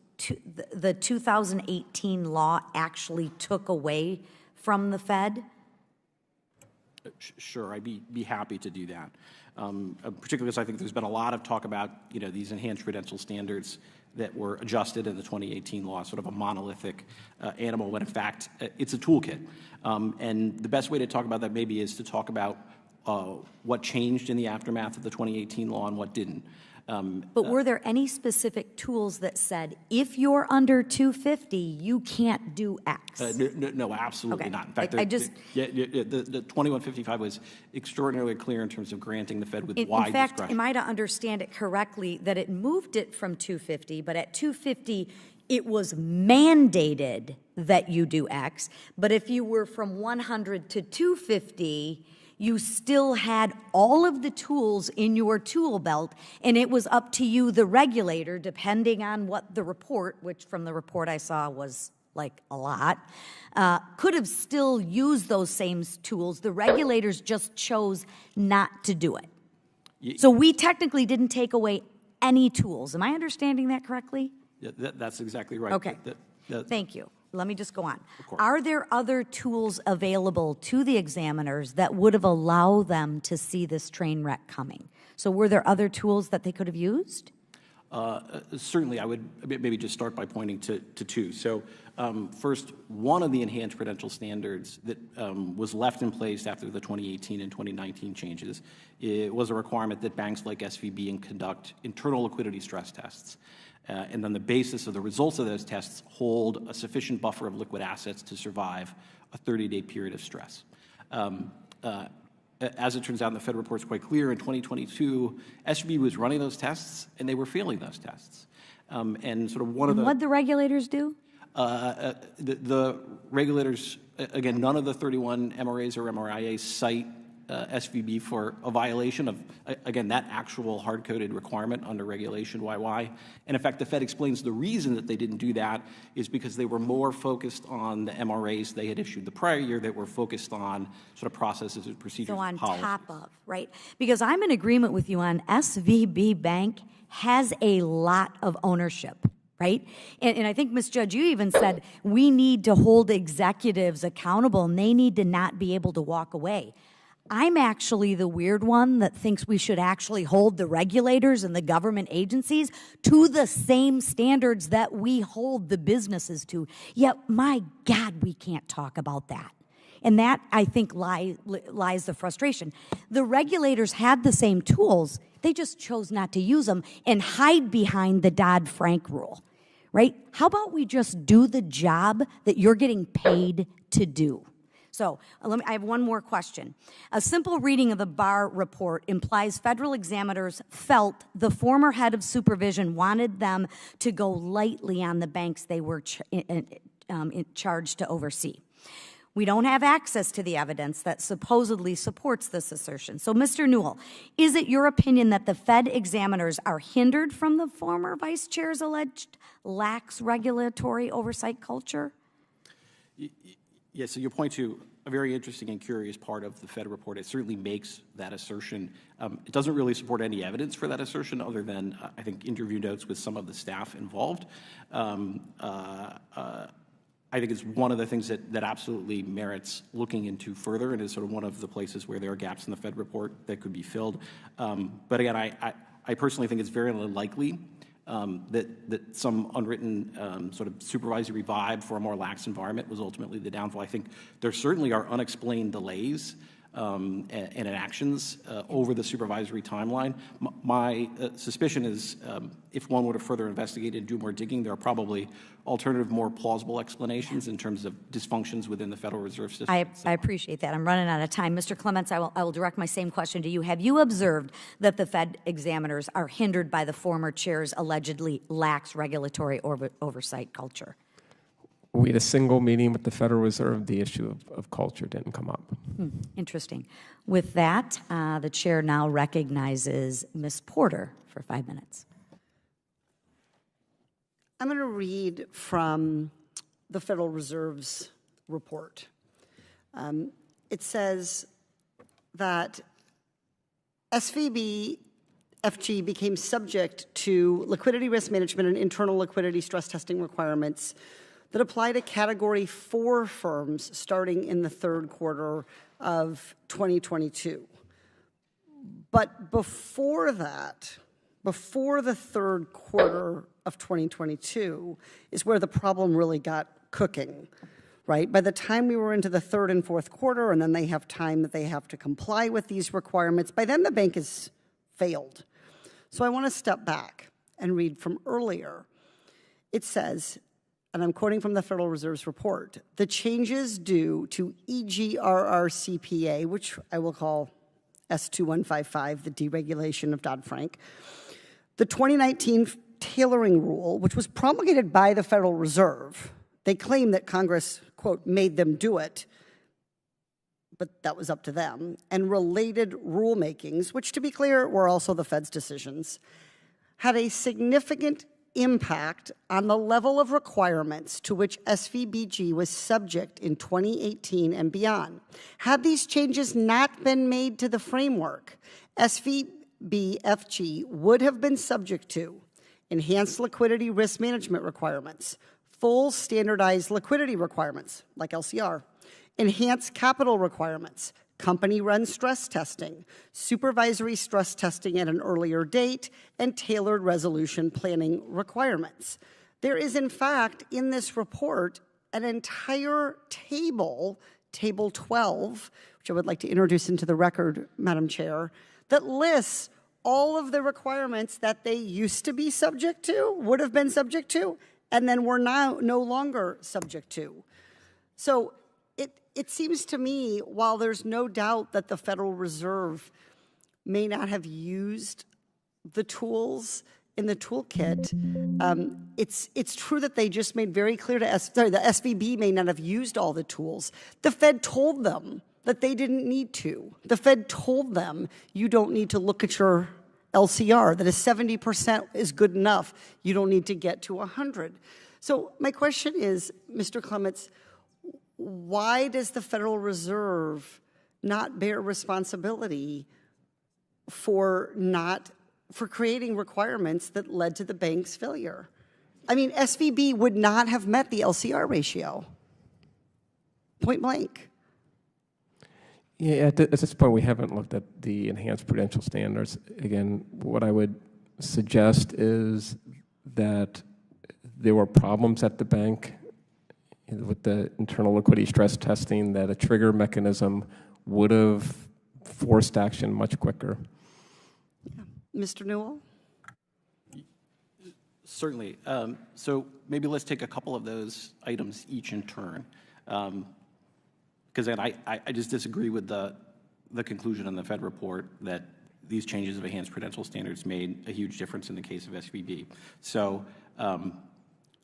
the 2018 law actually took away from the Fed? Sure, I'd be happy to do that. Particularly because I think there's been a lot of talk about these enhanced prudential standards that were adjusted in the 2018 law, sort of a monolithic animal, when in fact it's a toolkit. And the best way to talk about that maybe is to talk about what changed in the aftermath of the 2018 law and what didn't. But were there any specific tools that said, if you're under 250, you can't do X? No, absolutely Okay. not. In fact, the 2155 was extraordinarily clear in terms of granting the Fed with wide in fact, discretion. am I to understand it correctly that it moved it from 250, but at 250, it was mandated that you do X, but if you were from 100 to 250, you still had all of the tools in your tool belt, and it was up to you, the regulator, depending on what the report, which from the report I saw was like a lot, could have still used those same tools. The regulators just chose not to do it. So we technically didn't take away any tools. Am I understanding that correctly? Yeah, that's exactly right. Okay. Thank you. Let me just go on. Of course. Are there other tools available to the examiners that would have allowed them to see this train wreck coming? So were there other tools that they could have used? Certainly, I would maybe just start by pointing to 2. So first, one of the enhanced prudential standards that was left in place after the 2018 and 2019 changes, it was a requirement that banks like SVB conduct internal liquidity stress tests. And on the basis of the results of those tests, hold a sufficient buffer of liquid assets to survive a 30-day period of stress. As it turns out, and the Fed report's quite clear, in 2022, SVB was running those tests, and they were failing those tests. And sort of one of the... What'd the regulators do? The regulators, again, none of the 31 MRAs or MRIAs cite SVB for a violation of, again, that actual hard-coded requirement under Regulation YY. And in fact, the Fed explains the reason that they didn't do that is because they were more focused on the MRAs they had issued the prior year that were focused on sort of processes and procedures. So on policies. top of, right? Because I'm in agreement with you on SVB Bank has a lot of ownership. Right? And I think, Ms. Judge, you even said we need to hold executives accountable and they need to not be able to walk away. I'm actually the weird one that thinks we should actually hold the regulators and the government agencies to the same standards that we hold the businesses to. Yet, my God, we can't talk about that. And that, I think, lies the frustration. The regulators had the same tools. They just chose not to use them and hide behind the Dodd-Frank rule, right? How about we just do the job that you're getting paid to do? So I have one more question. A simple reading of the Barr report implies federal examiners felt the former head of supervision wanted them to go lightly on the banks they were charged to oversee. We don't have access to the evidence that supposedly supports this assertion. So, Mr. Newell, is it your opinion that the Fed examiners are hindered from the former vice chair's alleged lax regulatory oversight culture? Yes, so you point to a very interesting and curious part of the Fed report. It certainly makes that assertion. It doesn't really support any evidence for that assertion other than, I think, interview notes with some of the staff involved. I think it's one of the things that absolutely merits looking into further and is sort of one of the places where there are gaps in the Fed report that could be filled. But again, I personally think it's very unlikely that some unwritten sort of supervisory vibe for a more lax environment was ultimately the downfall. I think there certainly are unexplained delays and inactions over the supervisory timeline. My suspicion is if one were to further investigate and do more digging, there are probably alternative, more plausible explanations in terms of dysfunctions within the Federal Reserve System. I appreciate that. I'm running out of time. Mr. Clements, I will direct my same question to you. Have you observed that the Fed examiners are hindered by the former chair's allegedly lax regulatory oversight culture? We had a single meeting with the Federal Reserve. The issue of culture didn't come up. Interesting. With that, the chair now recognizes Ms. Porter for 5 minutes. I'm going to read from the Federal Reserve's report. It says that SVB FG became subject to liquidity risk management and internal liquidity stress testing requirements that apply to Category 4 firms starting in the third quarter of 2022. But before that, before the third quarter of 2022 is where the problem really got cooking, right? By the time we were into the third and fourth quarter, and then they have time that they have to comply with these requirements, by then the bank has failed. So I want to step back and read from earlier. It says, and I'm quoting from the Federal Reserve's report, the changes due to EGRR-CPA, which I will call S2155, the deregulation of Dodd-Frank, the 2019 tailoring rule, which was promulgated by the Federal Reserve. They claim that Congress, quote, made them do it, but that was up to them, and related rulemakings, which, to be clear, were also the Fed's decisions, had a significant impact on the level of requirements to which SVBG was subject in 2018 and beyond. Had these changes not been made to the framework, SVBFG would have been subject to enhanced liquidity risk management requirements, full standardized liquidity requirements, like LCR, enhanced capital requirements, company-run stress testing, supervisory stress testing at an earlier date, and tailored resolution planning requirements. There is, in fact, in this report, an entire table, Table 12, which I would like to introduce into the record, Madam Chair, that lists all of the requirements that they used to be subject to, would have been subject to, and then were now no longer subject to. So it seems to me, while there's no doubt that the Federal Reserve may not have used the tools in the toolkit, it's true that they just made very clear to the SVB may not have used all the tools. The Fed told them that they didn't need to. The Fed told them you don't need to look at your LCR, that a 70% is good enough. You don't need to get to 100. So my question is, Mr. Clements, why does the Federal Reserve not bear responsibility for creating requirements that led to the bank's failure? I mean, SVB would not have met the LCR ratio, point blank. Yeah, at this point, we haven't looked at the enhanced prudential standards. Again, what I would suggest is that there were problems at the bank with the internal liquidity stress testing, that a trigger mechanism would have forced action much quicker. Yeah. Mr. Newell? Certainly. So maybe let's take a couple of those items each in turn. because I just disagree with the conclusion in the Fed report that these changes of enhanced prudential standards made a huge difference in the case of SVB. So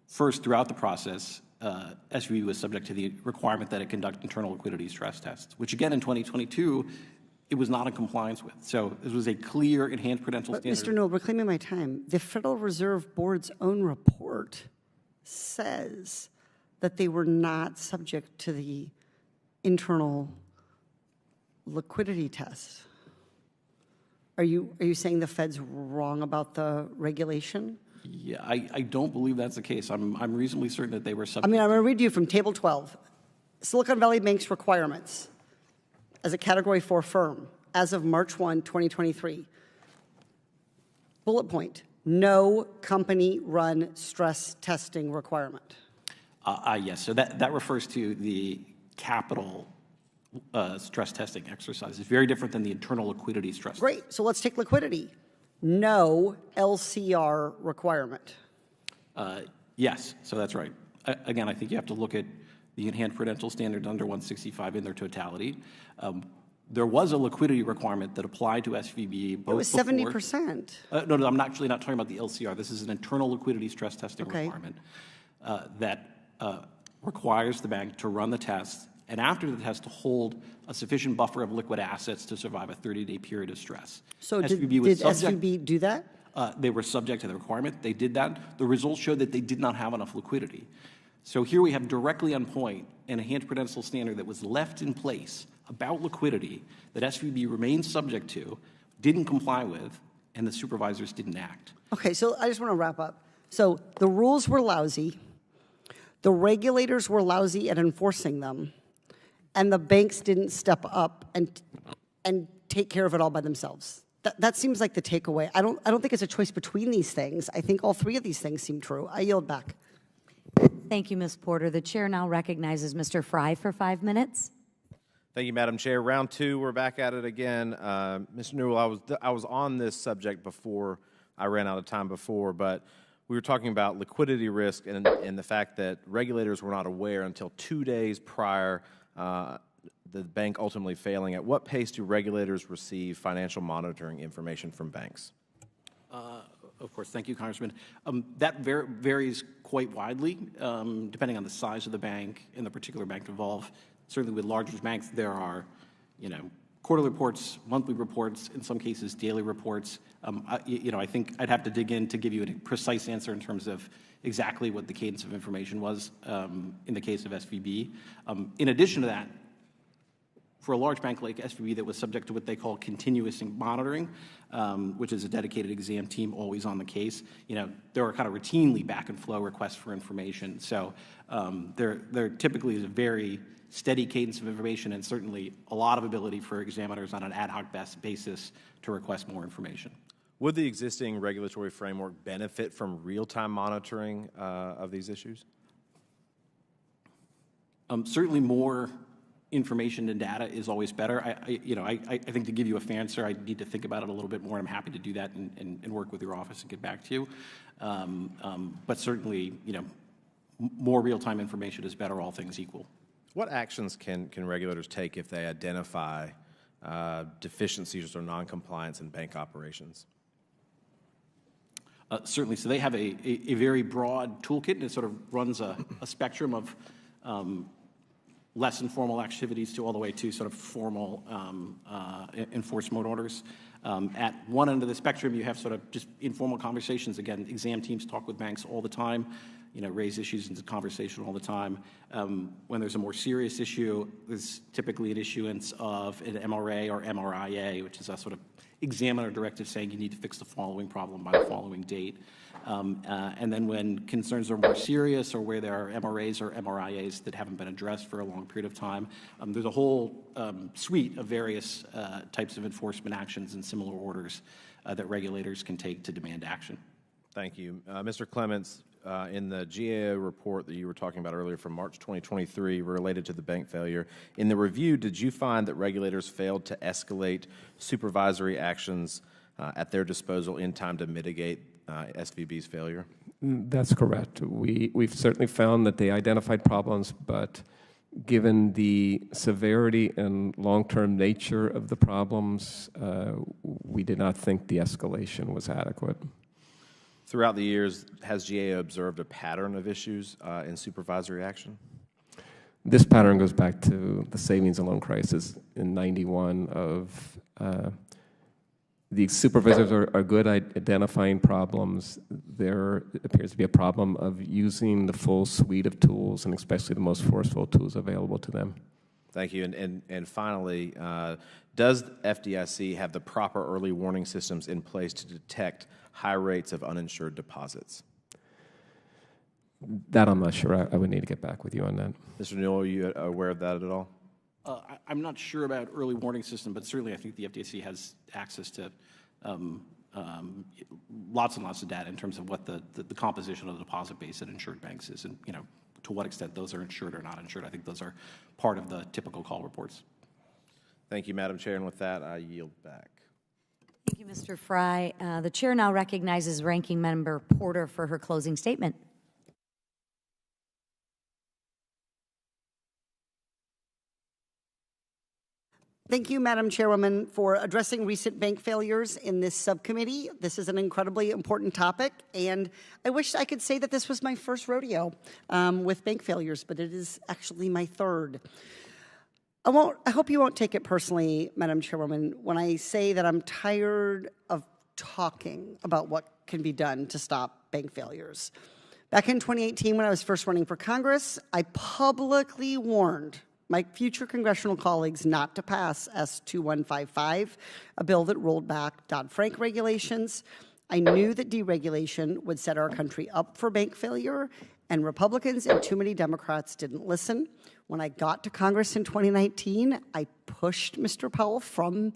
first, throughout the process, SVB was subject to the requirement that it conduct internal liquidity stress tests, which again in 2022, it was not in compliance with. So this was a clear enhanced prudential standard. Mr. Newell, reclaiming my time, the Federal Reserve Board's own report says that they were not subject to the internal liquidity test. Are you saying the Fed's wrong about the regulation? Yeah, I don't believe that's the case. I'm reasonably certain that they were subject. I'm going to read you from Table 12. Silicon Valley Bank's requirements as a Category 4 firm as of March 1, 2023. Bullet point, no company-run stress testing requirement. Yes, so that refers to the capital stress testing exercise. It's very different than the internal liquidity stress. Great, so let's take liquidity. No LCR requirement. Yes, so that's right. Again, I think you have to look at the enhanced prudential standards under 165 in their totality. There was a liquidity requirement that applied to SVB. It was 70%. No, I'm actually not talking about the LCR. This is an internal liquidity stress testing requirement that requires the bank to run the test and after the test to hold a sufficient buffer of liquid assets to survive a 30-day period of stress. So did SVB do that? They were subject to the requirement. They did that. The results showed that they did not have enough liquidity. So here we have directly on point an enhanced prudential standard that was left in place about liquidity that SVB remained subject to, didn't comply with, and the supervisors didn't act. Okay, so I just want to wrap up. So the rules were lousy, the regulators were lousy at enforcing them, and the banks didn't step up and take care of it all by themselves. That seems like the takeaway. I don't think it's a choice between these things. I think all three of these things seem true. I yield back. Thank you, Ms. Porter. The chair now recognizes Mr. Fry for 5 minutes. Thank you, Madam Chair. Round two, we're back at it again. Mr. Newell, I was on this subject before. I ran out of time before, but we were talking about liquidity risk and the fact that regulators were not aware until 2 days prior the bank ultimately failing. At what pace do regulators receive financial monitoring information from banks? Of course, thank you, Congressman. That varies quite widely, depending on the size of the bank and the particular bank involved. Certainly with larger banks, there are, quarterly reports, monthly reports, in some cases daily reports. I think I'd have to dig in to give you a precise answer in terms of exactly what the cadence of information was in the case of SVB. In addition to that, for a large bank like SVB that was subject to what they call continuous monitoring, which is a dedicated exam team always on the case, there are kind of routinely back and flow requests for information. So there typically is a very steady cadence of information and certainly a lot of ability for examiners on an ad hoc basis to request more information. Would the existing regulatory framework benefit from real-time monitoring of these issues? Certainly more information and data is always better. I think to give you a fair answer, I need to think about it a little bit more. I'm happy to do that and work with your office and get back to you. But certainly, more real-time information is better, all things equal. What actions can regulators take if they identify deficiencies or noncompliance in bank operations? Certainly. So they have a very broad toolkit, and it sort of runs a spectrum of less informal activities to all the way to sort of formal enforcement orders. At one end of the spectrum, you have sort of just informal conversations. Again, exam teams talk with banks all the time, raise issues into conversation all the time. When there's a more serious issue, there's typically an issuance of an MRA or MRIA, which is a sort of examiner directive saying you need to fix the following problem by the following date. And then when concerns are more serious or where there are MRAs or MRIAs that haven't been addressed for a long period of time, there's a whole suite of various types of enforcement actions and similar orders that regulators can take to demand action. Thank you. Mr. Clements, in the GAO report that you were talking about earlier from March 2023 related to the bank failure, in the review, did you find that regulators failed to escalate supervisory actions at their disposal in time to mitigate SVB's failure? That's correct. We've certainly found that they identified problems, but Given the severity and long-term nature of the problems, we did not think the escalation was adequate. Throughout the years, has GAO observed a pattern of issues in supervisory action? This pattern goes back to the savings and loan crisis in '91 of the supervisors are good at identifying problems. There appears to be a problem of using the full suite of tools, and especially the most forceful tools available to them. Thank you. And finally, does FDIC have the proper early warning systems in place to detect high rates of uninsured deposits? That I'm not sure. I would need to get back with you on that. Mr. Newell, are you aware of that at all? I'm not sure about early warning system, but certainly I think the FDIC has access to lots and lots of data in terms of what the composition of the deposit base at insured banks is, and to what extent those are insured or not insured. I think those are part of the typical call reports. Thank you, Madam Chair, and with that, I yield back. Thank you, Mr. Fry. The chair now recognizes Ranking Member Porter for her closing statement. Thank you, Madam Chairwoman, for addressing recent bank failures in this subcommittee. This is an incredibly important topic, and I wish I could say that this was my first rodeo with bank failures, but it is actually my third. I hope you won't take it personally, Madam Chairwoman, when I say that I'm tired of talking about what can be done to stop bank failures. Back in 2018, when I was first running for Congress, I publicly warned my future congressional colleagues not to pass S2155, a bill that rolled back Dodd-Frank regulations. I knew that deregulation would set our country up for bank failure, and Republicans and too many Democrats didn't listen. When I got to Congress in 2019, I pushed Mr. Powell from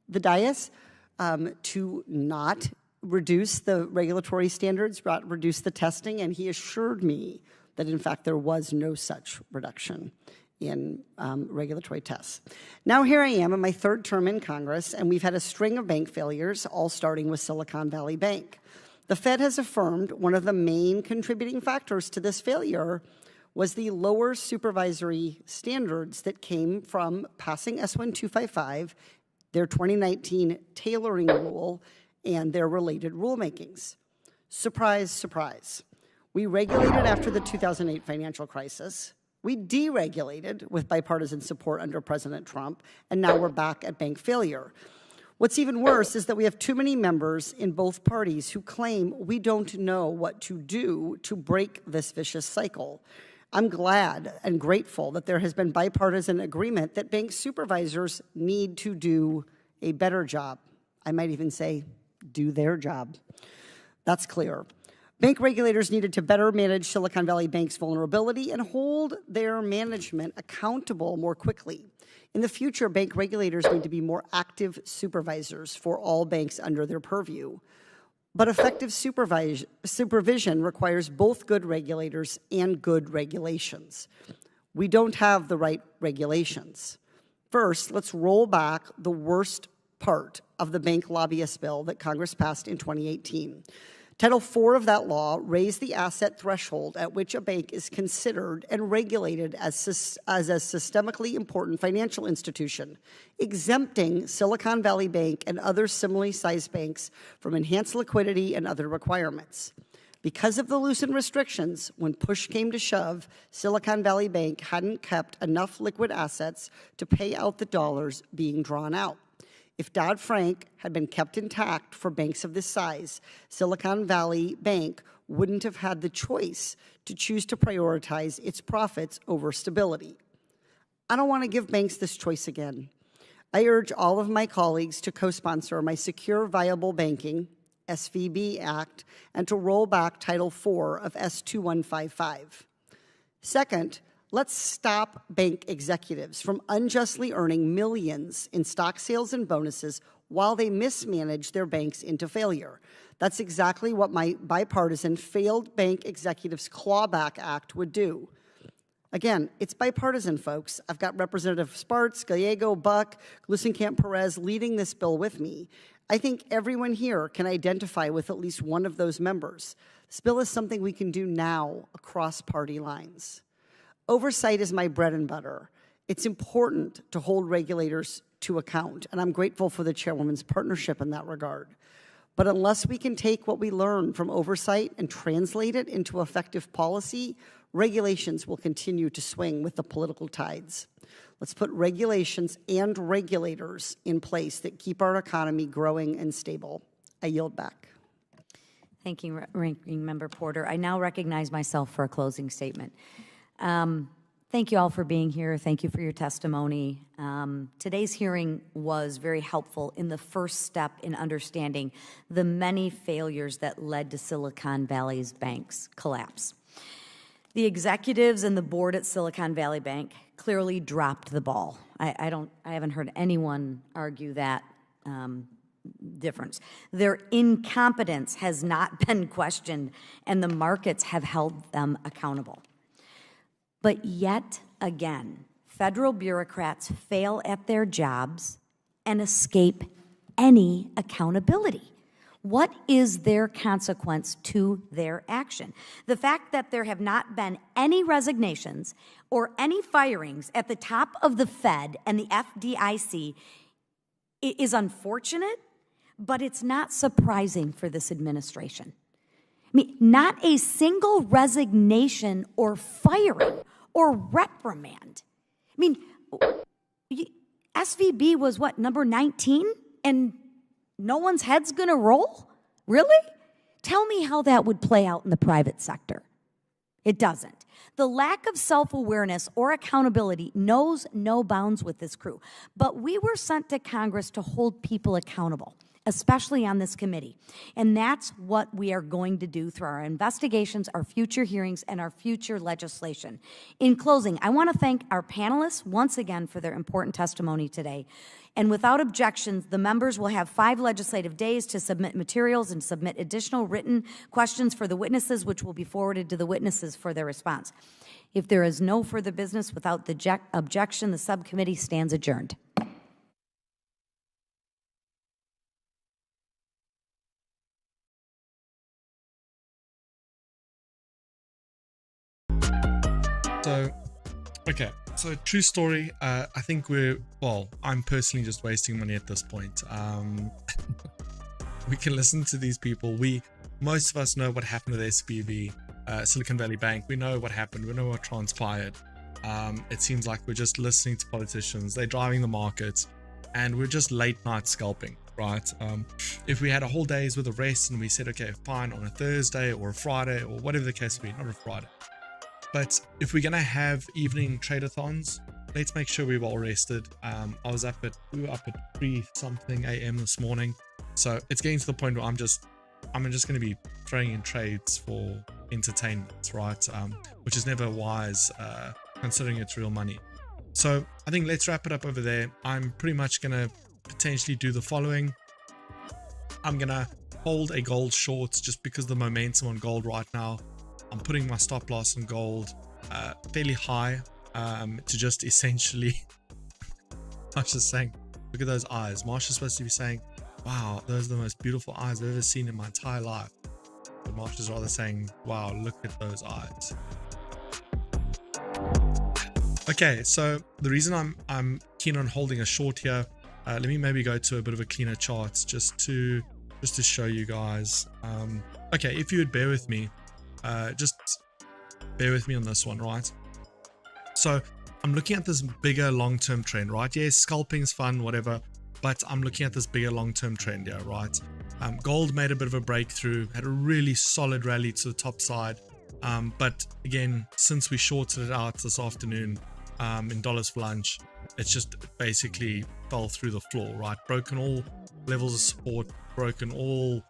the dais to not reduce the regulatory standards, reduce the testing, and he assured me that, in fact, there was no such reduction in regulatory tests. Now here I am in my third term in Congress, and we've had a string of bank failures, all starting with Silicon Valley Bank. The Fed has affirmed one of the main contributing factors to this failure was the lower supervisory standards that came from passing S1255, their 2019 tailoring rule, and their related rulemakings. Surprise, surprise. We regulated after the 2008 financial crisis. We deregulated with bipartisan support under President Trump, and now we're back at bank failure. What's even worse is that we have too many members in both parties who claim we don't know what to do to break this vicious cycle. I'm glad and grateful that there has been bipartisan agreement that bank supervisors need to do a better job. I might even say, do their job. That's clear. Bank regulators needed to better manage Silicon Valley Bank's vulnerability and hold their management accountable more quickly. In the future, bank regulators need to be more active supervisors for all banks under their purview. But effective supervision requires both good regulators and good regulations. We don't have the right regulations. First, let's roll back the worst part of the bank lobbyist bill that Congress passed in 2018. Title IV of that law raised the asset threshold at which a bank is considered and regulated as a systemically important financial institution, exempting Silicon Valley Bank and other similarly sized banks from enhanced liquidity and other requirements. Because of the loosened restrictions, when push came to shove, Silicon Valley Bank hadn't kept enough liquid assets to pay out the dollars being drawn out. If Dodd-Frank had been kept intact for banks of this size, Silicon Valley Bank wouldn't have had the choice to choose to prioritize its profits over stability. I don't want to give banks this choice again. I urge all of my colleagues to co-sponsor my Secure Viable Banking, SVB Act, and to roll back Title IV of S2155. Second, let's stop bank executives from unjustly earning millions in stock sales and bonuses while they mismanage their banks into failure. That's exactly what my bipartisan Failed Bank Executives Clawback Act would do. Again, it's bipartisan, folks. I've got Representative Spartz, Gallego, Buck, Glusenkamp, Perez leading this bill with me. I think everyone here can identify with at least one of those members. This bill is something we can do now across party lines. Oversight is my bread and butter. It's important to hold regulators to account, and I'm grateful for the chairwoman's partnership in that regard. But unless we can take what we learn from oversight and translate it into effective policy, regulations will continue to swing with the political tides. Let's put regulations and regulators in place that keep our economy growing and stable. I yield back. Thank you, Ranking Member Porter. I now recognize myself for a closing statement. Thank you all for being here. Thank you for your testimony. Today's hearing was very helpful in the first step in understanding the many failures that led to Silicon Valley's bank's collapse. The executives and the board at Silicon Valley Bank clearly dropped the ball. I haven't heard anyone argue that difference. Their incompetence has not been questioned, and the markets have held them accountable. But yet again, federal bureaucrats fail at their jobs and escape any accountability. What is their consequence to their action? The fact that there have not been any resignations or any firings at the top of the Fed and the FDIC is unfortunate, but it's not surprising for this administration. I mean, not a single resignation or firing or reprimand. I mean, SVB was what, number 19? And no one's head's gonna roll? Really? Tell me how that would play out in the private sector. It doesn't. The lack of self-awareness or accountability knows no bounds with this crew. But we were sent to Congress to hold people accountable, especially on this committee. And that's what we are going to do through our investigations, our future hearings, and our future legislation. In closing, I want to thank our panelists once again for their important testimony today. And without objections, the members will have 5 legislative days to submit materials and submit additional written questions for the witnesses, which will be forwarded to the witnesses for their response. If there is no further business without the objection, the subcommittee stands adjourned. So true story. I think I'm personally just wasting money at this point. We can listen to these people. Most of us know what happened with SVB, Silicon Valley Bank. We know what happened. We know what transpired. It seems like we're just listening to politicians. They're driving the market, and we're just late night scalping, right? If we had a whole day's worth of rest and we said, okay, fine, on a Thursday or a Friday or whatever the case may be, not a Friday. But if we're gonna have evening trade-a-thons, let's make sure we're well rested. We were up at 3-something a.m. this morning, so it's getting to the point where I'm just gonna be throwing in trades for entertainment, right? Which is never wise, considering it's real money. So I think let's wrap it up over there. I'm pretty much gonna potentially do the following. I'm gonna hold a gold short just because the momentum on gold right now. I'm putting my stop loss on gold fairly high to just essentially Marsha's saying, look at those eyes. Marsha's supposed to be saying, wow, those are the most beautiful eyes I've ever seen in my entire life. But Marsha's rather saying, wow, look at those eyes. Okay, so the reason I'm keen on holding a short here, let me maybe go to a bit of a cleaner chart just to show you guys. Okay, if you would bear with me, just bear with me on this one, right? So I'm looking at this bigger long-term trend, right? Yes, scalping's fun, whatever, but I'm looking at this bigger long-term trend here, right? Gold made a bit of a breakthrough, had a really solid rally to the top side, but again, since we shorted it out this afternoon in dollars for lunch, it's just basically fell through the floor, right? Broken all levels of support, broken all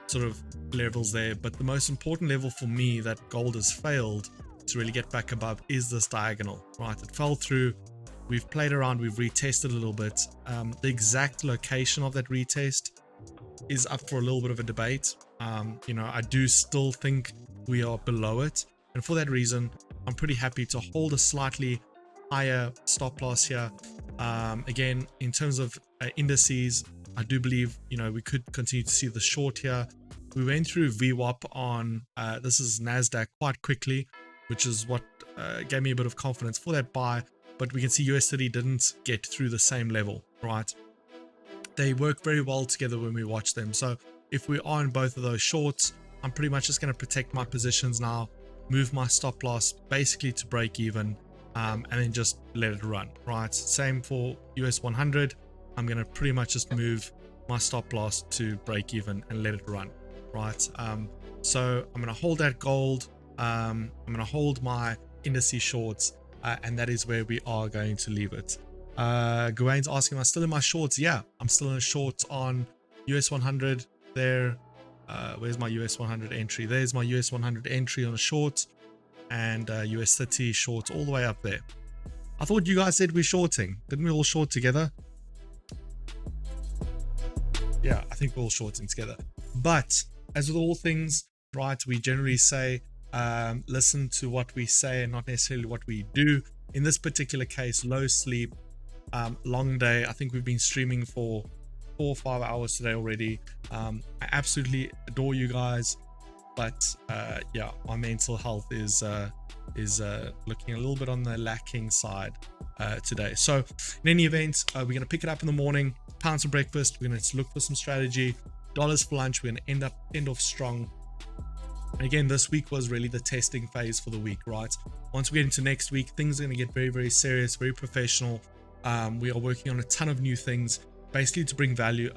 sort of levels there, but the most important level for me that gold has failed to really get back above is this diagonal, right? It fell through, we've played around, we've retested a little bit. The exact location of that retest is up for a little bit of a debate. I do still think we are below it, and for that reason I'm pretty happy to hold a slightly higher stop loss here. Again, in terms of indices, I do believe, we could continue to see the short here. We went through VWAP on, this is NASDAQ quite quickly. which is what gave me a bit of confidence for that buy. But we can see US30 didn't get through the same level, right? They work very well together when we watch them. So if we are in both of those shorts, I'm pretty much just going to protect my positions now, move my stop loss basically to break even, and then just let it run, right? Same for US 100. I'm going to pretty much just move my stop loss to break even and let it run, right? So I'm going to hold that gold. I'm going to hold my indices shorts, and that is where we are going to leave it. Gawain's asking, am I still in my shorts? Yeah, I'm still in the shorts on US 100 there. Where's my US 100 entry? There's my US 100 entry on the short, and US 30 shorts all the way up there. I thought you guys said we're shorting. Didn't we all short together? Yeah, I think we're all shorting together. But as with all things, right, we generally say, listen to what we say and not necessarily what we do. In this particular case, low sleep, long day. I think we've been streaming for 4 or 5 hours today already. I absolutely adore you guys, but yeah, my mental health is looking a little bit on the lacking side today. So in any event, we're going to pick it up in the morning, pounds for breakfast, we're going to look for some strategy, dollars for lunch. We're going to end off strong. And again, this week was really the testing phase for the week, right? Once we get into next week, things are going to get very, very serious, very professional. We are working on a ton of new things, basically to bring value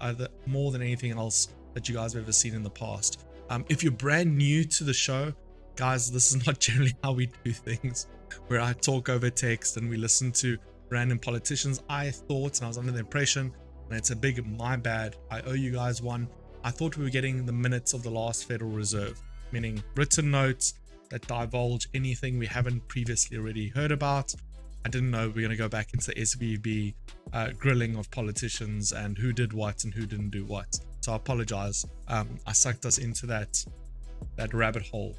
more than anything else that you guys have ever seen in the past. If you're brand new to the show, guys, this is not generally how we do things, where I talk over text and we listen to random politicians. I thought, and I was under the impression, and it's a big my bad, I owe you guys one. I thought we were getting the minutes of the last Federal Reserve, meaning written notes that divulge anything we haven't previously already heard about. I didn't know we were going to go back into SVB grilling of politicians and who did what and who didn't do what. So I apologize. I sucked us into that rabbit hole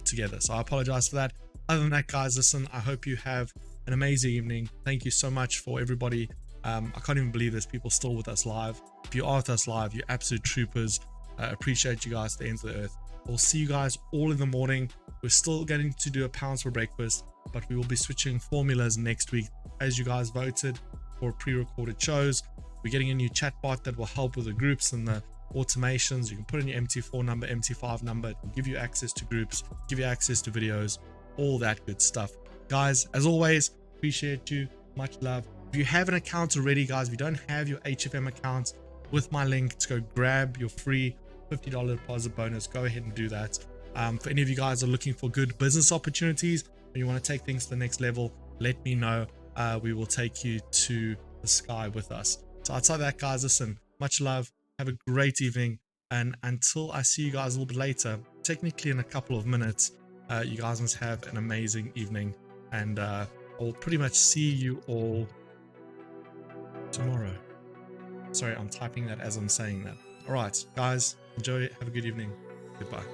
together. So I apologize for that. Other than that, guys, listen, I hope you have an amazing evening. Thank you so much for everybody. I can't even believe there's people still with us live. If you are with us live, you're absolute troopers. Appreciate you guys to the ends of the earth. We'll see you guys all in the morning. We're still getting to do a pounds for breakfast, but we will be switching formulas next week as you guys voted for pre-recorded shows. We're getting a new chatbot that will help with the groups and the automations. You can put in your MT4 number, MT5 number. It will give you access to groups, give you access to videos, all that good stuff. Guys, as always, appreciate you. Much love. If you have an account already, guys, if you don't have your HFM account, with my link to go grab your free $50 deposit bonus, go ahead and do that. For any of you guys who are looking for good business opportunities and you want to take things to the next level, let me know. We will take you to the sky with us. So outside that, guys, listen, much love. Have a great evening. And until I see you guys a little bit later, technically in a couple of minutes, you guys must have an amazing evening. And I'll pretty much see you all tomorrow. Sorry, I'm typing that as I'm saying that. All right, guys, enjoy. Have a good evening. Goodbye.